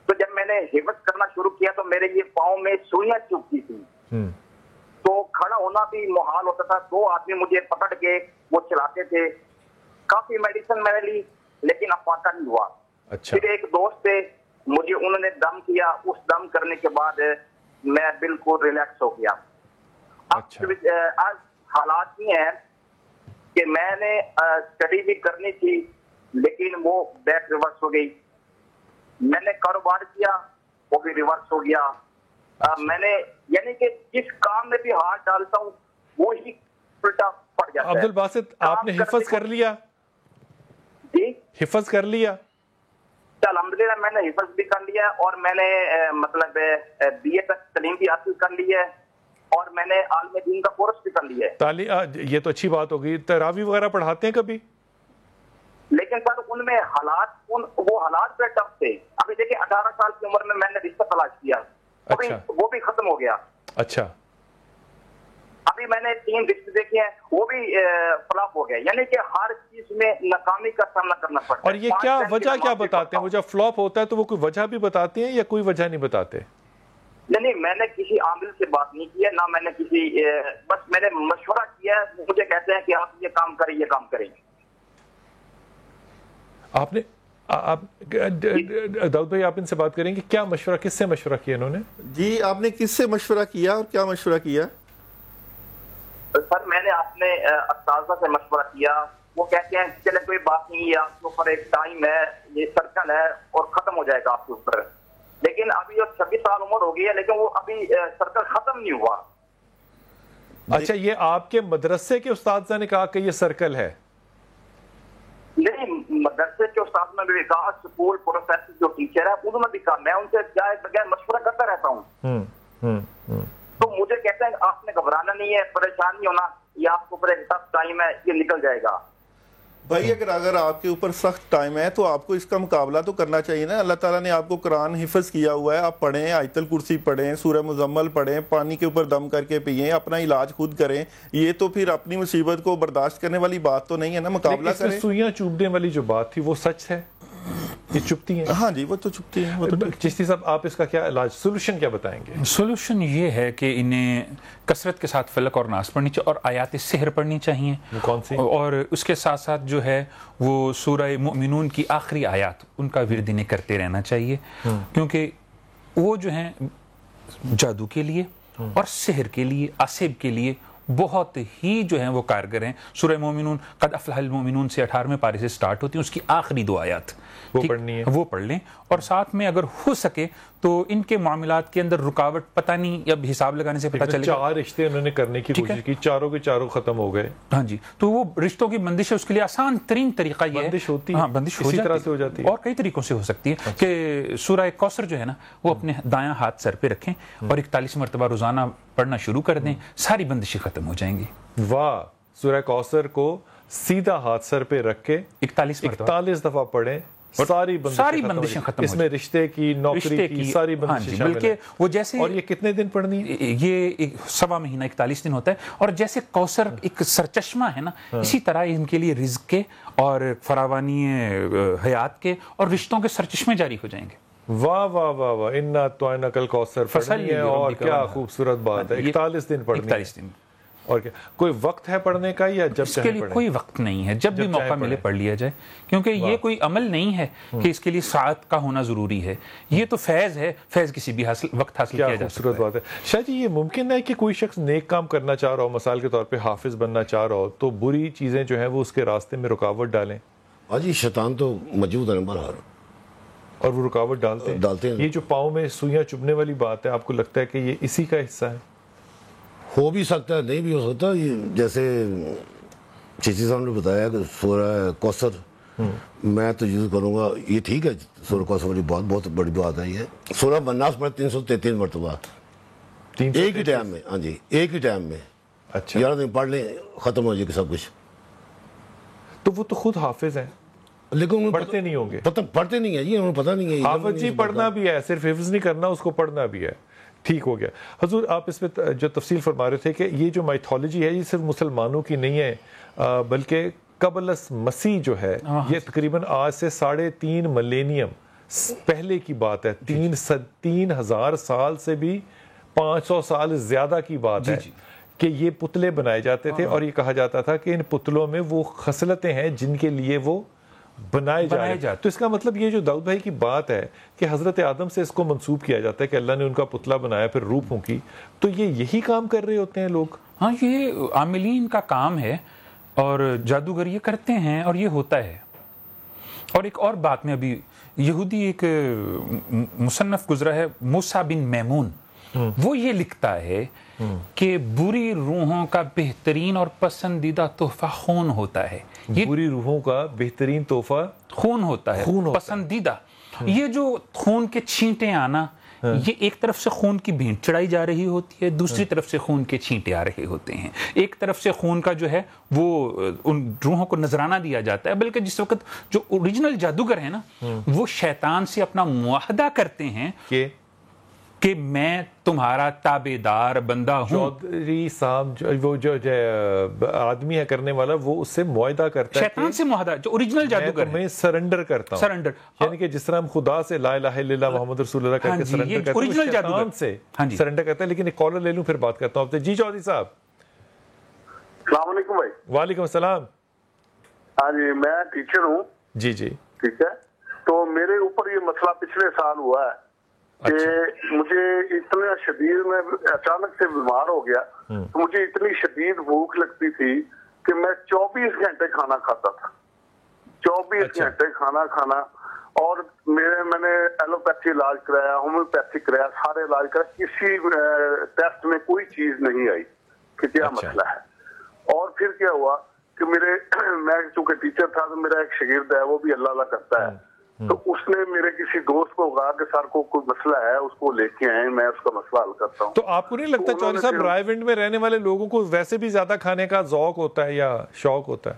تو جب میں نے حفظ کرنا شروع کیا تو میرے یہ پاؤں میں سوئیاں چبھتی تھیں, تو کھڑا ہونا بھی محال ہوتا تھا. 2 آدمی مجھے پکڑ کے وہ چلاتے تھے. کافی میڈیسن میں نے لی لیکن افاقہ نہیں ہوا. پھر ایک دوست تھے, مجھے انہوں نے دم کیا. اس دم کرنے کے بعد میں بالکل ریلیکس ہو گیا. آج حالات یہ ہیں کہ میں نے اسٹڈی بھی کرنی تھی لیکن وہ بیک ریورس ہو گئی. میں نے کاروبار کیا وہ بھی ریورس ہو گیا. میں نے یعنی کہ جس کام میں بھی ہاتھ ڈالتا ہوں وہی الٹا پڑ جاتا ہے. عبدالباسط آپ نے حفظ کر لیا؟ جی حفظ کر لیا؟ الحمدللہ میں نے حفظ بھی کر لیا, اور میں نے مطلب BA تک تعلیم بھی حاصل کر لی ہے, اور میں نے عالم دین کا کورس بھی کر لیا ہے. یہ تو اچھی بات ہوگی. تراویح وغیرہ پڑھاتے ہیں کبھی؟ لیکن سر ان میں حالات وہ حالات پہ ٹف تھے. ابھی دیکھیں 18 سال کی عمر میں میں نے رشتہ تلاش کیا, وہ بھی ختم ہو گیا. اچھا. ابھی میں نے 3 رشتے دیکھے ہیں وہ بھی فلاپ ہو گئے. یعنی کہ ہر چیز میں ناکامی کا سامنا کرنا پڑتا ہے. اور یہ کیا وجہ کیا بتاتے ہیں؟ وہ جب فلاپ ہوتا ہے تو وہ کوئی وجہ بھی بتاتے ہیں یا کوئی وجہ نہیں بتاتے؟ نہیں, میں نے کسی عامل سے بات نہیں کی ہے, نہ میں نے کسی, بس میں نے مشورہ کیا ہے. مجھے کہتے ہیں کہ آپ یہ کام کریں, یہ کام کریں. آپ نے داؤد بھائی آپ ان سے بات کریں گے, کیا مشورہ, کس سے مشورہ کیا انہوں نے؟ جی آپ نے کس سے مشورہ کیا اور کیا مشورہ کیا؟ سر میں نے اپنے اساتذہ سے مشورہ کیا. وہ کہتے ہیں چلے کوئی بات نہیں ہے, آپ کے اوپر ایک ٹائم ہے, یہ سرکل ہے اور ختم ہو جائے گا آپ کے اوپر. لیکن ابھی 26 سال عمر ہو گئی ہے لیکن وہ ابھی سرکل ختم نہیں ہوا. اچھا, یہ آپ کے مدرسے کے استاذہ نے کہا کہ یہ سرکل ہے؟ نہیں, مدرسے کے استاد نے بھی کہا, اسکول پروفیسر جو ٹیچر ہے انہوں نے بھی کہا. میں ان سے جائے بغیر مشورہ کرتا رہتا ہوں. تو مجھے کہتے ہیں آپ نے گھبرانا نہیں ہے, پریشان نہیں ہونا, یہ آپ کو اوپر ایک ٹف ٹائم ہے, یہ نکل جائے گا. بھائی اگر آپ کے اوپر سخت ٹائم ہے تو آپ کو اس کا مقابلہ تو کرنا چاہیے نا. اللہ تعالیٰ نے آپ کو قرآن حفظ کیا ہوا ہے, آپ پڑھیں, آیت الکرسی پڑھیں, سورہ مزمل پڑھیں, پانی کے اوپر دم کر کے پئیں, اپنا علاج خود کریں. یہ تو پھر اپنی مصیبت کو برداشت کرنے والی بات تو نہیں ہے نا, مقابلہ کریں. سوئیاں چوبنے والی جو بات تھی وہ سچ ہے, یہ چپتی ہیں؟ ہاں جی وہ تو چپتی ہیں. چشتی صاحب آپ اس کا کیا علاج, سولوشن کیا بتائیں گے؟ سولوشن یہ ہے کہ انہیں کثرت کے ساتھ فلق اور ناس پڑھنی چاہیے اور آیات سحر پڑھنی چاہیے. کون سی؟ اور اس کے ساتھ ساتھ جو ہے وہ سورہ مؤمنون کی آخری آیات ان کا ورد انہیں کرتے رہنا چاہیے, کیونکہ وہ جو ہیں جادو کے لیے اور سحر کے لیے, آسیب کے لیے بہت ہی جو ہیں وہ کارگر ہیں. سورہ مومنون قد افلح المومنون سے 18ویں پارے سے سٹارٹ ہوتی ہیں, اس کی آخری 2 آیات وہ پڑھنی ہے, وہ پڑھ لیں. اور ساتھ میں اگر ہو سکے تو ان کے معاملات کے اندر رکاوٹ پتہ نہیں, اب حساب لگانے سے پتہ چلے گا. 4 رشتے انہوں نے کرنے کی کوشش کی, چاروں کے چاروں ختم ہو گئے. ہاں جی, تو وہ رشتوں کی بندش ہے, اس کے لیے آسان ترین طریقہ یہ ہے, بندش ہوتی ہے, ہاں بندش اسی طرح سے ہو جاتی ہے, اور کئی طریقوں سے ہو سکتی ہے کہ سورہ کوثر جو ہے نا وہ اپنے دایاں ہاتھ سر پہ رکھیں اور 41 مرتبہ روزانہ پڑھنا شروع کر دیں, ساری بندشیں ختم ہو جائیں گی. واہ, سورہ کوثر کو سیدھا ہاتھ سر پہ رکھ کے 41 دفعہ پڑھیں, ساری بندشیں ختم. اس میں رشتے کی, نوکری کی, ساری بندشیں شامل ہیں. وہ جیسے, اور یہ کتنے دن پڑھنی ہے؟ یہ 1.25 مہینہ 41 دن ہوتا ہے. اور جیسے کوثر ایک سرچشمہ ہے نا, اسی طرح ان کے لیے رزق کے اور فراوانی حیات کے اور رشتوں کے سرچشمے جاری ہو جائیں گے. واہ واہ واہ واہ, انا اعطیناک الکوثر پڑھنی ہے, اور کیا خوبصورت بات ہے. 41 دن پڑھنی ہے. 41 دن. اور کیا کوئی وقت ہے پڑھنے کا, یا جب اس کے لیے کوئی وقت نہیں ہے, جب بھی موقع ملے پڑھ لیا جائے, کیونکہ یہ کوئی عمل نہیں ہے کہ اس کے لیے ساعت کا ہونا ضروری ہے. یہ تو فیض ہے, فیض کسی بھی وقت حاصل کیا جا سکتا ہے. بات ہے. شاہ جی, یہ ممکن ہے کہ کوئی شخص نیک کام کرنا چاہ رہا ہو, مثال کے طور پہ حافظ بننا چاہ رہا ہو, تو بری چیزیں جو ہیں وہ اس کے راستے میں رکاوٹ ڈالیں؟ ہاں جی, شیطان تو موجود ہے باہر, اور وہ رکاوٹ ڈالتے ہیں. یہ جو پاؤں میں سوئیاں چبھنے والی بات ہے, آپ کو لگتا ہے کہ یہ اسی کا حصہ ہے؟ ہو بھی سکتا ہے, نہیں بھی ہو سکتا. یہ جیسے چشتی صاحب نے بتایا کہ سورہ کوثر میں تو یوز کروں گا, یہ ٹھیک ہے, سورہ کوثر والی بہت بڑی بات ہے. یہ سورہ الناس پڑھے 333 مرتبہ ایک ہی ٹائم میں. ہاں جی, ایک ہی ٹائم میں. اچھا, 11 دن پڑھ لیں, ختم ہو جائے گا سب کچھ. تو وہ تو خود حافظ ہیں, لیکن پڑھتے نہیں ہوں گے. پڑھتے نہیں ہے جی, انہوں پتہ نہیں ہے. حافظ جی پڑھنا بھی ہے, صرف حفظ نہیں کرنا, اس کو پڑھنا بھی ہے. ٹھیک ہو گیا. حضور, آپ اس میں جو تفصیل فرما رہے تھے کہ یہ جو مائتھولوجی ہے یہ صرف مسلمانوں کی نہیں ہے, بلکہ قبل مسیح جو ہے یہ تقریباً آج سے 3.5 ملینیم پہلے کی بات ہے. 3,000 سال سے بھی 500 سال زیادہ کی بات ہے کہ یہ پتلے بنائے جاتے تھے, اور یہ کہا جاتا تھا کہ ان پتلوں میں وہ خصلتیں ہیں جن کے لیے وہ بنائے جائے. تو اس کا مطلب یہ جو داؤد بھائی کی بات ہے کہ حضرت آدم سے اس کو منسوب کیا جاتا ہے کہ اللہ نے ان کا پتلا بنایا, پھر روح پھونکی, تو یہ یہی کام کر رہے ہوتے ہیں لوگ. ہاں, یہ عاملین کا کام ہے اور جادوگر یہ کرتے ہیں اور یہ ہوتا ہے. اور ایک اور بات میں ابھی, یہودی ایک مصنف گزرا ہے موسیٰ بن میمون, وہ یہ لکھتا ہے کہ بری روحوں کا بہترین اور پسندیدہ تحفہ خون ہوتا ہے. بری روحوں کا بہترین تحفہ خون ہوتا ہے, پسندیدہ. یہ جو خون کے چھینٹے آنا, یہ ایک طرف سے خون کی بھینٹ چڑھائی جا رہی ہوتی ہے, دوسری طرف سے خون کے چھینٹے آ رہے ہوتے ہیں. ایک طرف سے خون کا جو ہے وہ ان روحوں کو نذرانہ دیا جاتا ہے, بلکہ جس وقت جو اوریجنل جادوگر ہیں نا وہ شیطان سے اپنا معاہدہ کرتے ہیں کہ میں تمہارا تابعدار بندہ ہوں. چودھری صاحب وہ جو آدمی ہے کرنے والا, وہ اس سے معاہدہ کرتا ہے, شیطان سے معاہدہ, جو اوریجنل جادوگر ہے, میں سرنڈر کرتا ہوں. سرنڈر یعنی کہ جس طرح ہم خدا سے لا الہ الا اللہ محمد رسول اللہ کہہ کے سرنڈر کرتے ہیں, اوریجنل جادوگر سے سرنڈر کرتا ہے. لیکن ایک کالر لے لوں پھر بات کرتا ہوں. جی چودھری صاحب. السلام علیکم بھائی. وعلیکم السلام. ہاں جی, میں ٹیچر ہوں. جی جی ٹھیک ہے. تو میرے اوپر یہ مسئلہ پچھلے سال ہوا ہے کہ مجھے اتنا شدید, میں اچانک سے بیمار ہو گیا, تو مجھے اتنی شدید بھوک لگتی تھی کہ میں 24 گھنٹے کھانا کھاتا تھا, 24 گھنٹے کھانا کھانا. اور میں نے ایلوپیتھی علاج کرایا, ہومیوپیتھی کرایا, سارے علاج کرایا, کسی ٹیسٹ میں کوئی چیز نہیں آئی کہ کیا مسئلہ ہے. اور پھر کیا ہوا کہ میں چونکہ ٹیچر تھا, تو میرا ایک شاگرد ہے, وہ بھی اللہ کرتا ہے, تو اس نے میرے کسی دوست کو کہا کہ سر کو کوئی مسئلہ ہے, اس کو لے کے آئے, میں اس کا مسئلہ حل کرتا ہوں. تو آپ کو نہیں لگتا چودھری صاحب رائے ونڈ میں رہنے والے لوگوں کو ویسے بھی زیادہ کھانے کا ذوق ہوتا ہے یا شوق ہوتا ہے؟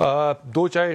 2-4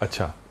اچھا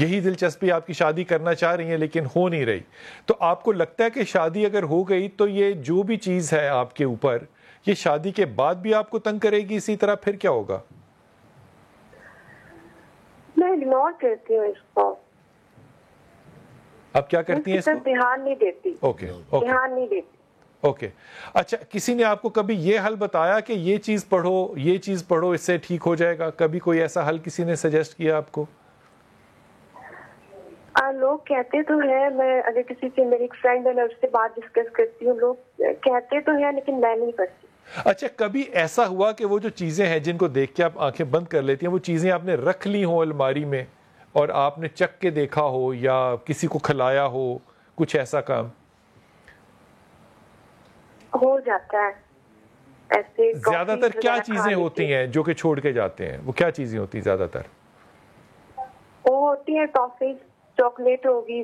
یہی دلچسپی آپ کی شادی کرنا چاہ رہی ہیں لیکن ہو نہیں رہی. تو آپ کو لگتا ہے کہ شادی اگر ہو گئی تو یہ جو بھی چیز ہے آپ کے اوپر یہ شادی کے بعد بھی آپ کو تنگ کرے گی اسی طرح؟ پھر کیا ہوگا؟ میں اگنور کرتی ہوں اس کو. آپ کیا کرتی ہیں اس کو؟ دھیان نہیں دیتی. اوکے دھیان نہیں دیتی. اوکے. اچھا کسی نے آپ کو کبھی یہ حل بتایا کہ یہ چیز پڑھو اس سے ٹھیک ہو جائے گا؟ کبھی کوئی ایسا حل کسی نے سجیسٹ کیا آپ کو؟ لوگ کہتے تو ہیں, میں اگر کسی سے میری ایک فرینڈ ہے میں اس سے بات ڈسکس کرتی ہوں, لوگ کہتے تو ہیں لیکن میں نہیں کرتی. اچھا کبھی ایسا ہوا کہ وہ جو چیزیں ہیں جن کو دیکھ کے آپ آنکھیں بند کر لیتی ہیں وہ چیزیں آپ نے رکھ لی ہوں الماری میں اور آپ نے چک کے دیکھا ہو یا کسی کو کھلایا ہو, کچھ ایسا کام؟ ہو جاتا ہے ایسے. زیادہ تر کیا چیزیں ہوتی ہیں جو کہ چھوڑ کے جاتے ہیں؟ وہ کیا چیزیں ہوتی ہیں زیادہ تر؟ وہ ہوتی ہے ٹافی, چاکلیٹ ہوگی.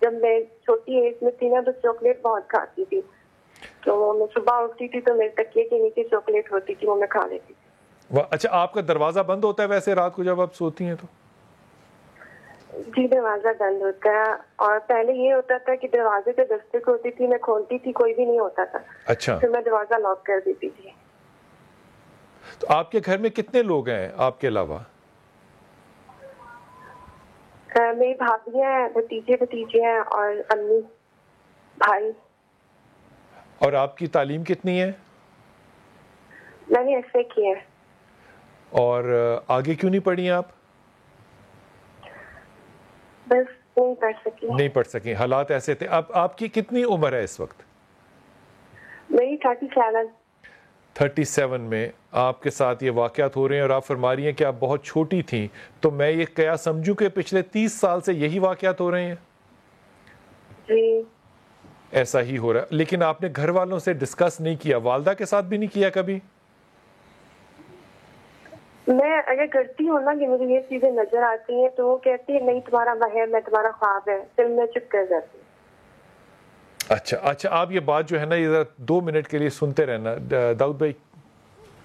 جب میں چھوٹی ایج میں تھی نا تو چاکلیٹ بہت کھاتی تھی, تو میں صبح اٹھتی تھی تو میرے تکیے کے نیچے چاکلیٹ ہوتی تھی, وہ میں کھا لیتی تھی. اچھا آپ کا دروازہ بند ہوتا ہے ویسے رات کو جب آپ سوتی ہیں تو؟ جی دروازہ بند ہوتا ہے, اور پہلے یہ ہوتا تھا کہ دروازے پہ دستک ہوتی تھی, میں کھولتی تھی کوئی بھی نہیں ہوتا تھا. اچھا پھر میں دروازہ لاک کر دیتی تھی. تو آپ کے گھر میں کتنے لوگ ہیں آپ کے علاوہ؟ میری بھابیاں ہیں, بھتیجے ہیں اور امی بھائی. اور آپ کی تعلیم کتنی ہے؟ میں نے ایسے کی ہے. اور آگے کیوں نہیں پڑھی آپ؟ بس نہیں پڑھ سکی. نہیں پڑھ سکی, حالات ایسے تھے. اب آپ کی کتنی عمر ہے اس وقت؟ میری 37 میں آپ کے ساتھ یہ واقعات ہو رہے ہیں اور آپ فرما رہی ہیں کہ آپ بہت چھوٹی تھیں, تو میں یہ کیا سمجھوں کہ پچھلے 30 سال سے یہی واقعات ہو رہے ہیں؟ جی ایسا ہی ہو رہا ہے. لیکن آپ نے گھر والوں سے ڈسکس نہیں کیا, والدہ کے ساتھ بھی نہیں کیا کبھی؟ میں اگر کرتی ہوں نا کہ مجھے یہ چیزیں نظر آتی ہیں تو وہ کہتی ہے نہیں تمہارا وہم ہے, تمہارا خواب ہے, پھر میں چپ کر جاتی ہوں. اچھا آپ یہ بات جو ہے نا یہ ذرا 2 منٹ کے لیے سنتے رہنا. داؤد بھائی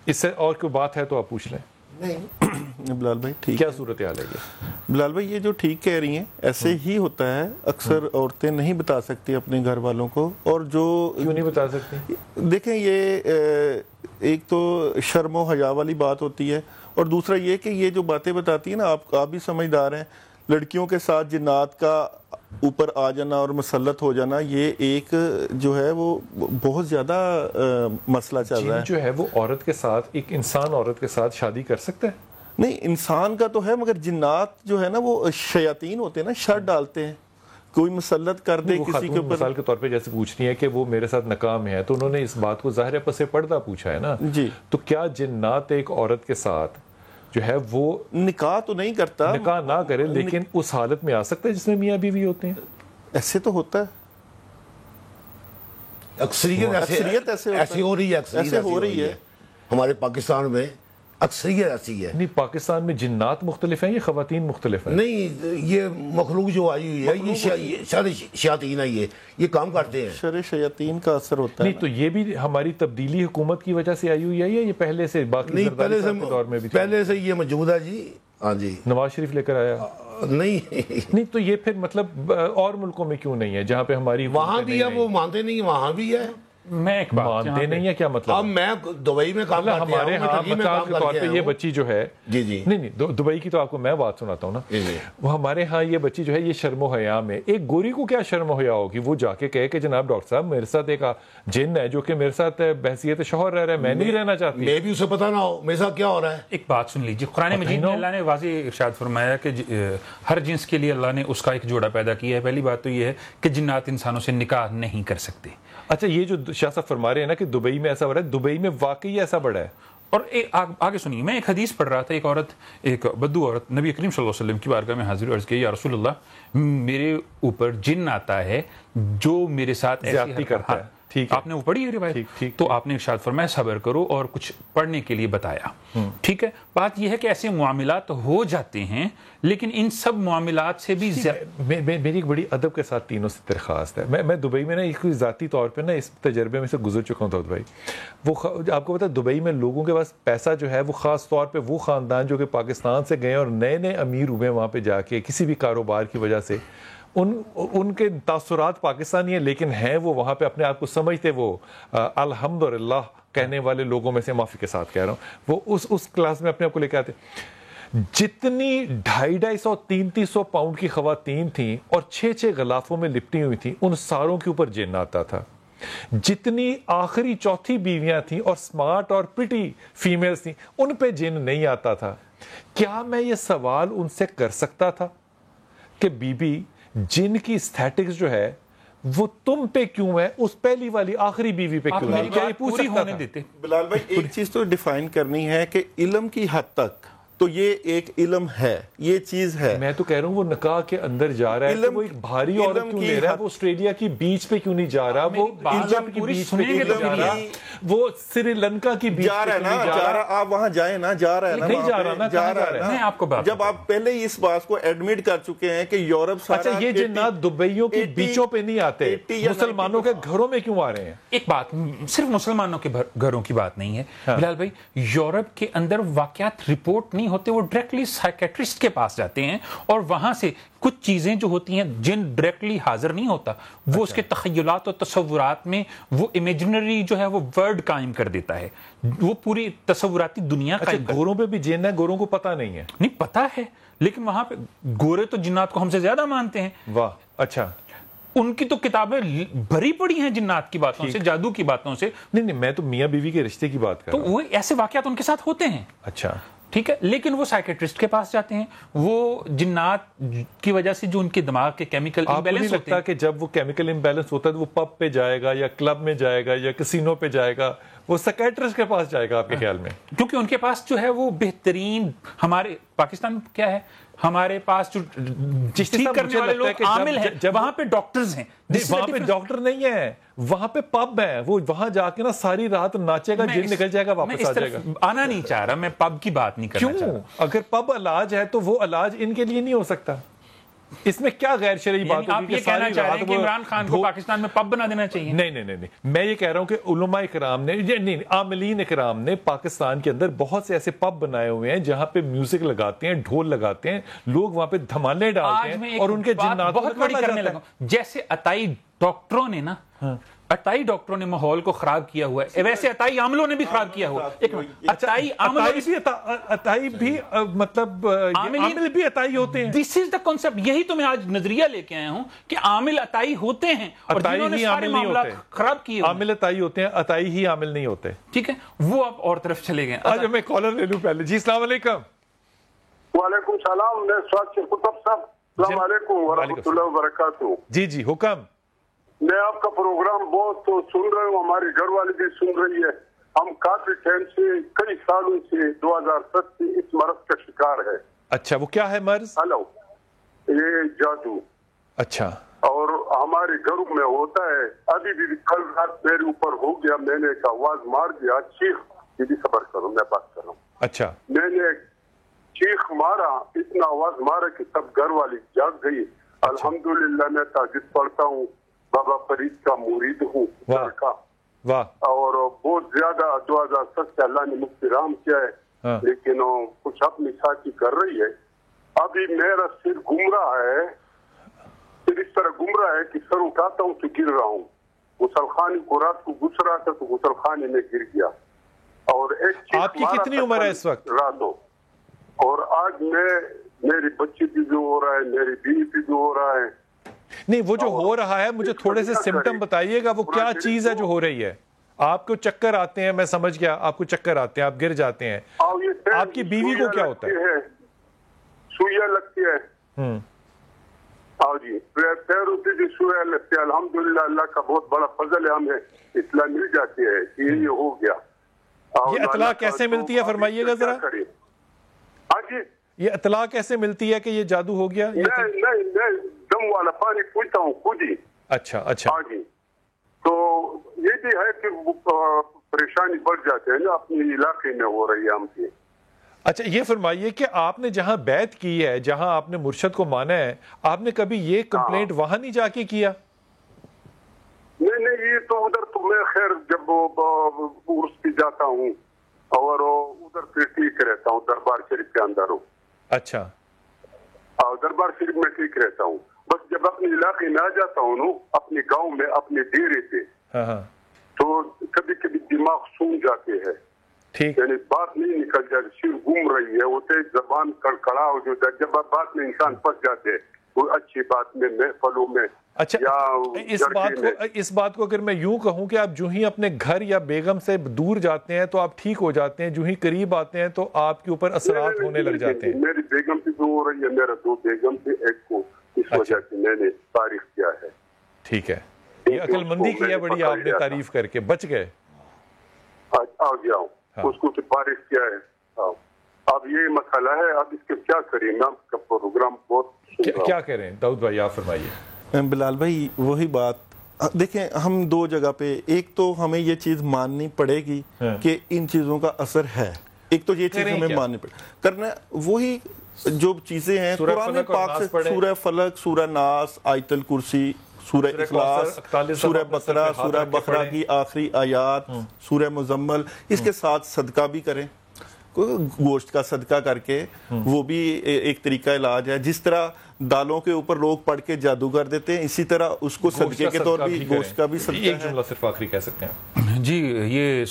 اس سے اور کوئی بات ہے تو آپ پوچھ لیں. نہیں بلال بھائی ٹھیک, کیا صورتحال ہے یہ؟ بلال بھائی یہ جو ٹھیک کہہ رہی ہیں ایسے ہی ہوتا ہے. اکثر عورتیں نہیں بتا سکتی اپنے گھر والوں کو, اور جو کیوں نہیں بتا سکتی؟ دیکھیں یہ ایک تو شرم و حیا والی بات ہوتی ہے, اور دوسرا یہ کہ یہ جو باتیں بتاتی ہیں نا, آپ بھی سمجھدار ہیں, لڑکیوں کے ساتھ جنات کا اوپر آ جانا اور مسلط ہو جانا یہ ایک جو ہے وہ بہت زیادہ مسئلہ چل رہا ہے. جو ہے وہ عورت کے ساتھ, ایک انسان عورت کے ساتھ شادی کر سکتا ہے؟ نہیں, انسان کا تو ہے, مگر جنات جو ہے نا وہ شیاطین ہوتے ہیں نا, شر ڈالتے ہیں, کوئی مسلط کر دے کسی کے اوپر. مثال کے طور پہ جیسے پوچھ رہی ہیں کہ وہ میرے ساتھ ناکام ہے, تو انہوں نے اس بات کو ظاہر پس پردہ پوچھا ہے نا. جی, تو کیا جنات ایک عورت کے ساتھ جو ہے وہ نکاح تو نہیں کرتا, نکاح نہ کرے لیکن اس حالت میں آ سکتا ہے جس میں میاں بیوی ہوتے ہیں؟ ایسے تو ہوتا ہے, اکثریت ایسی ہو رہی ہے ہمارے پاکستان میں, اکثریت ایسی ہے. نہیں پاکستان میں جنات مختلف ہیں یا خواتین مختلف ہیں؟ نہیں, یہ مخلوق جو آئی ہوئی ہے یہ شیاطین ہے, یہ کام کرتے ہیں. شر شیاطین کا اثر ہوتا ہے. نہیں تو یہ بھی ہماری تبدیلی حکومت کی وجہ سے آئی ہوئی ہے یا یہ پہلے سے باقی دور میں بھی پہلے سے یہ موجود ہے؟ جی ہاں جی, نواز شریف لے کر آیا. نہیں تو یہ پھر مطلب اور ملکوں میں کیوں نہیں ہے جہاں پہ ہماری وہاں بھی ہے, وہ مانتے نہیں, وہاں بھی ہے. میں ایک بات مانتے نہیں ہے, کیا مطلب؟ اب میں دبئی میں کام کرتا ہوں, ہمارے ہاں مثال کے طور پہ یہ بچی جو ہے, جی جی نہیں دبئی کی تو آپ کو میں بات سناتا ہوں نا, وہ ہمارے ہاں یہ بچی جو ہے یہ شرم و حیا میں, ایک گوری کو کیا شرم و حیا ہوگی وہ جا کے کہے کہ جناب ڈاکٹر صاحب میرے ساتھ ایک جن ہے جو کہ میرے ساتھ بحثیت شوہر رہ رہا ہے, میں نہیں رہنا چاہتی. میں بھی اسے پتا نہ ہو میرے ساتھ کیا ہو رہا ہے. ایک بات سن لیجیے, قرآن مجید میں اللہ نے واضح ارشاد فرمایا کہ ہر جنس کے لیے اللہ نے اس کا ایک جوڑا پیدا کیا ہے. پہلی بات تو یہ ہے کہ جنات انسانوں سے نکاح نہیں کر سکتے. اچھا یہ جو شاہ صاحب فرما رہے ہیں نا کہ دبئی میں ایسا ہو رہا ہے, دبئی میں واقعی ایسا بڑا ہے. اور آگے سنیے, میں ایک حدیث پڑھ رہا تھا, ایک عورت, ایک بدو عورت نبی کریم صلی اللہ علیہ وسلم کی بارگاہ میں حاضر عرض کی, یا رسول اللہ میرے اوپر جن آتا ہے جو میرے ساتھ زیادتی کرتا ہے. آپ نے وہ پڑھی ہے روایت؟ تو آپ نے ارشاد فرمایا صبر کرو اور کچھ پڑھنے کے لیے بتایا. ٹھیک ہے, بات یہ ہے کہ ایسے معاملات ہو جاتے ہیں, لیکن ان سب معاملات سے بھی میری ایک بڑی ادب کے ساتھ تینوں سے درخواست ہے. میں دبئی میں نا ایک ذاتی طور پہ نا اس تجربے میں سے گزر چکا ہوں داؤد بھائی. وہ آپ کو پتا ہے دبئی میں لوگوں کے پاس پیسہ جو ہے وہ خاص طور پہ وہ خاندان جو کہ پاکستان سے گئے اور نئے نئے امیر ہوئے وہاں پہ جا کے کسی بھی کاروبار کی وجہ سے, ان کے تاثرات پاکستانی ہیں لیکن ہیں وہ وہاں پہ اپنے آپ کو سمجھتے وہ الحمدللہ کہنے والے لوگوں میں سے, معافی کے ساتھ کہہ رہا ہوں, وہ اس کلاس میں اپنے آپ کو لے کے آتے. جتنی 250-300 پاؤنڈ کی خواتین تھیں اور 6 غلافوں میں لپٹی ہوئی تھیں, ان ساروں کے اوپر جن آتا تھا. جتنی آخری چوتھی بیویاں تھیں اور سمارٹ اور پریٹی فیمیلز تھیں, ان پہ جن نہیں آتا تھا. کیا میں یہ سوال ان سے کر سکتا تھا کہ بی بی جن کی اسٹیٹکس جو ہے وہ تم پہ کیوں ہے, اس پہلی والی آخری بیوی پہ کیوں نہیں؟ کیا یہ پوچھ سکتا تھا؟ بلال بھائی ایک چیز تو ڈیفائن کرنی ہے کہ علم کی حد تک تو یہ ایک علم ہے, یہ چیز ہے. میں تو کہہ رہا ہوں وہ نکاح کے اندر جا رہا ہے, وہ ایک بھاری عورت کیوں لے رہا ہے, وہ آسٹریلیا کی بیچ پہ کیوں نہیں جا رہا, وہ ایجپٹ کی بیچ پہ کیوں نہیں جا رہا, وہ سری لنکا کی بیچ پہ کیوں نہیں جا رہا. آپ وہاں جائیں نا, جا رہا ہے نا, نہیں جا رہا نا, جا رہا ہے. جب آپ پہلے ہی اس بات کو ایڈمٹ کر چکے ہیں کہ یورپ سارا, اچھا یہ جنات دبئیوں کی بیچوں پہ نہیں آتے, مسلمانوں کے گھروں میں کیوں آ رہے ہیں؟ ایک بات صرف مسلمانوں کے گھروں کی بات نہیں ہے بلال بھائی, یورپ کے اندر واقعات رپورٹ نہیں ہوتے, وہ ڈائریکٹلی سائیکیٹرسٹ کے پاس جاتے ہیں اور وہاں سے کچھ چیزیں جو ہوتی ہیں جن ڈائریکٹلی حاضر نہیں ہوتا, وہ اس کے تخیلات اور تصورات میں وہ امیجنری جو ہے وہ ورڈ قائم کر دیتا ہے, وہ پوری تصوراتی دنیا قائم. گوروں پہ بھی جن ہے, گوروں کو پتہ نہیں ہے. نہیں پتہ ہے, لیکن وہاں پہ گورے تو جنات کو ہم سے زیادہ مانتے ہیں. واہ, اچھا. ان کی تو کتابیں بھری پڑی ہیں جنات کی باتوں سے, جادو کی باتوں سے. نہیں میں تو میاں بیوی کے رشتے کی بات کر رہا ہوں. تو وہ ایسے واقعات ان کے ساتھ ہوتے ہیں. اچھا ٹھیک ہے, لیکن وہ سائیکیٹرسٹ کے پاس جاتے ہیں, وہ جنات کی وجہ سے جو ان کے دماغ کے کیمیکل امبیلنس ہوتے ہیں. کہ جب وہ کیمیکل امبیلنس ہوتا ہے تو وہ پب پہ جائے گا یا کلب میں جائے گا یا کسینو پہ جائے گا, وہ سائیکیٹرسٹ کے پاس جائے گا آپ کے خیال میں؟ کیونکہ ان کے پاس جو ہے وہ بہترین, ہمارے پاکستان کیا ہے, ہمارے پاس جو ٹھیک کرنے والے لوگ عامل ہیں, وہاں پہ ڈاکٹرز ہیں. وہاں پہ ڈاکٹر نہیں ہے, وہاں پہ پب ہے, وہ وہاں جا کے نا ساری رات ناچے گا, جن نکل جائے گا, واپس آ جائے گا. آنا نہیں چاہ رہا میں, پب کی بات نہیں کرنا چاہ رہا. اگر پب علاج ہے تو وہ علاج ان کے لیے نہیں ہو سکتا. اس میں کیا غیر شرعی بات ہوگی؟ آپ یہ کہنا چاہ رہے ہیں کہ عمران خان کو پاکستان میں پب بنا دینا چاہیے؟ نہیں, میں یہ کہہ رہا ہوں کہ علماء اکرام نے, نہیں عاملین اکرام نے پاکستان کے اندر بہت سے ایسے پب بنائے ہوئے ہیں جہاں پہ میوزک لگاتے ہیں, ڈھول لگاتے ہیں, لوگ وہاں پہ دھمالے ڈالتے ہیں اور ان کے جنات بہت بڑی کرنے لگا. جیسے عطائی ڈاکٹروں نے نا, عطائی ڈاکٹروں نے ماحول کو خراب کیا ہوا ہے, ویسے عطائی عاملوں نے بھی خراب کیا ہوا ہے. عطائی بھی مطلب عامل بھی عطائی ہوتے ہیں. دس از دا کانسیپٹ. یہی تو میں آج نظریہ لے کے آیا ہوں کہ عامل عطائی ہوتے ہیں اور جنہوں نے سارے معاملات خراب کیے. عامل عطائی ہوتے ہیں, عطائی ہی عامل نہیں ہوتے. ٹھیک ہے, وہ آپ اور طرف چلے گئے. آج میں کالر لے لوں پہلے. جی السلام علیکم. وعلیکم السلام. میں سواد قطب صاحب, السلام علیکم ورحمۃ اللہ وبرکاتہ. جی حکم. میں آپ کا پروگرام بہت سن رہا ہوں, ہماری گھر والی بھی سن رہی ہے. ہم کافی ٹائم سے, کئی سالوں سے 2007 سے اس مرض کا شکار ہے. اچھا, وہ کیا ہے مرض؟ ہلو, یہ جادو. اچھا. اور ہمارے گھروں میں ہوتا ہے. ابھی بھی کل رات میرے اوپر ہو گیا, میں نے ایک آواز مار دیا, چیخ. یہ صبر کرو, میں بات کر رہا ہوں. اچھا. میں نے چیخ مارا, اتنا آواز مارا کہ سب گھر والی جاگ گئی. الحمدللہ میں تہجد پڑھتا ہوں, بابا فرید کا مرید ہوں کا, اور بہت زیادہ 2007 سے اللہ نے مجھ سے رحم کیا ہے, لیکن کچھ اپنی ساتھی کر رہی ہے. ابھی میرا سر گھوم رہا ہے, پھر اس طرح گھوم رہا ہے کہ سر اٹھاتا ہوں تو گر رہا ہوں. غسل خانے کو رات کو گھس رہا تھا تو غسل خانے میں گر گیا. اور ایک آپ کی کتنی عمر ہے اس وقت؟ راتوں. اور آج میری بچی بھی جو ہو رہا ہے, میری بیوی بھی جو ہو رہا ہے. نہیں, وہ جو ہو رہا ہے مجھے تھوڑے سے سمٹم بتائیے گا, وہ کیا چیز ہے جو ہو رہی ہے؟ آپ کو چکر آتے ہیں, میں سمجھ گیا, آپ کو چکر آتے ہیں, آپ گر جاتے ہیں. آپ کی بیوی کو کیا ہوتا ہے؟ سوئیاں لگتی ہے. ہاں جی, پیروں سے بھی سوئیاں لگتی ہے. الحمدللہ اللہ کا بہت بڑا فضل ہے, ہمیں اطلاع مل جاتی ہے کہ یہ ہو گیا. یہ اطلاع کیسے ملتی ہے, فرمائیے گا ذرا. ہاں جی, یہ اطلاع کیسے ملتی ہے کہ یہ جادو ہو گیا؟ نہیں, دم والا پانی پوچھتا ہوں خود ہی. اچھا. ہاں جی, تو یہ بھی ہے کہ پریشانی بڑھ جاتے ہیں جو اپنے علاقے میں ہو رہی ہے ہم کی. اچھا یہ فرمائیے کہ آپ نے جہاں بیعت کی ہے, جہاں آپ نے مرشد کو مانا ہے, آپ نے کبھی یہ کمپلینٹ وہاں نہیں جا کے کیا؟ نہیں, یہ تو ادھر تو میں خیر جب عرس پہ جاتا ہوں اور ادھر پہ ٹھیک رہتا ہوں, دربار شریف کے اندر ہوں. اچھا, دربار شریف میں ٹھیک رہتا ہوں. بس جب اپنے علاقے میں آ جاتا ہوں نا, اپنے گاؤں میں اپنے ڈیرے پہ, تو کبھی کبھی دماغ سون جاتے ہیں, یعنی بات نہیں نکل جاتی, صرف گھوم رہی ہے, وہ زبان کڑکڑا ہو جاتا ہے. جب بات میں انسان پھنس جاتے ہیں کوئی اچھی بات میں محفلوں میں. اچھا, اس بات کو اگر میں یوں کہوں کہ آپ جو ہی اپنے گھر یا بیگم سے دور جاتے ہیں تو آپ ٹھیک ہو جاتے ہیں, جو ہی قریب آتے ہیں تو آپ کے اوپر اثرات ہونے لگ جاتے ہیں. میری بیگم سے جو ہو رہی ہے, میرا 2 بیگم سے, ایک کو اس وجہ سے میں نے تعریف کیا ہے. ٹھیک ہے, یہ عقل مندی کی ہے بڑی, آپ نے تعریف کر کے بچ گئے. آ گیا ہوں, اس کو تعریف کیا ہے. اب یہ مسئلہ ہے, اب اس کے کیا کریں, میں آپ کا پروگرام بہت کیا کریں. داؤد بھائی آپ فرمائیے. بلال بھائی وہی بات دیکھیں, ہم 2 جگہ پہ, ایک تو ہمیں یہ چیز ماننی پڑے گی کہ ان چیزوں کا اثر ہے, ایک تو یہ چیز ہمیں ماننی پڑے کرنا, وہی جو چیزیں ہیں قرآن پاک سے, سورہ فلق, سورہ ناس, آیت الکرسی, سورہ اخلاص, سورہ بقرہ, سورہ بقرہ کی آخری آیات, سورہ مزمل, اس کے ساتھ صدقہ بھی کریں, گوشت کا صدقہ کر کے, وہ بھی ایک طریقہ علاج ہے. جس طرح دالوں کے اوپر لوگ پڑھ کے جادو کر دیتے ہیں, اسی طرح اس کو صدقے کے طور بھی گوشت کا بھی صدقہ ہے. ایک جملہ صرف آخری کہہ سکتے ہیں جی, یہ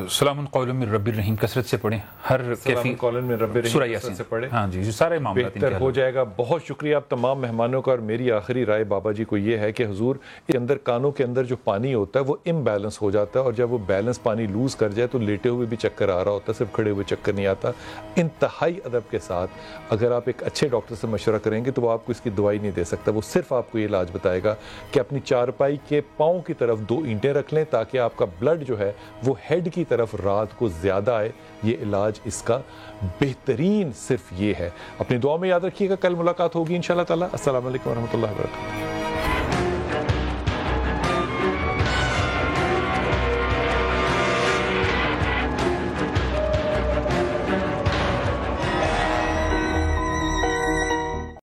سلام قول من رب الرحیم کثرت سے پڑھیں, ہر کیفی قول من رب الرحیم سورہ کثرت سے پڑھیں. ہاں جی, سارے معاملات بہتر ہو جائے گا. بہت شکریہ آپ تمام مہمانوں کا. اور میری آخری رائے بابا جی کو یہ ہے کہ حضور کے اندر, کانوں کے اندر جو پانی ہوتا ہے وہ امبیلنس ہو جاتا ہے, اور جب وہ بیلنس پانی لوز کر جائے تو لیٹے ہوئے بھی چکر آ رہا ہوتا ہے, صرف کھڑے ہوئے چکر نہیں آتا. انتہائی ادب کے ساتھ اگر آپ ایک اچھے ڈاکٹر سے مشورہ کریں گے تو وہ آپ کو اس کی دوائی نہیں دے سکتا, وہ صرف آپ کو یہ علاج بتائے گا کہ اپنی چارپائی کے پاؤں کی طرف 2 اینٹیں رکھ لیں تاکہ آپ کا بلڈ جو ہے وہ ہیڈ کی طرف رات کو زیادہ آئے. یہ علاج اس کا بہترین صرف یہ ہے. اپنی دعا میں یاد رکھیے گا. کل ملاقات ہوگی انشاءاللہ تعالی. السلام علیکم ورحمۃ اللہ وبرکاتہ.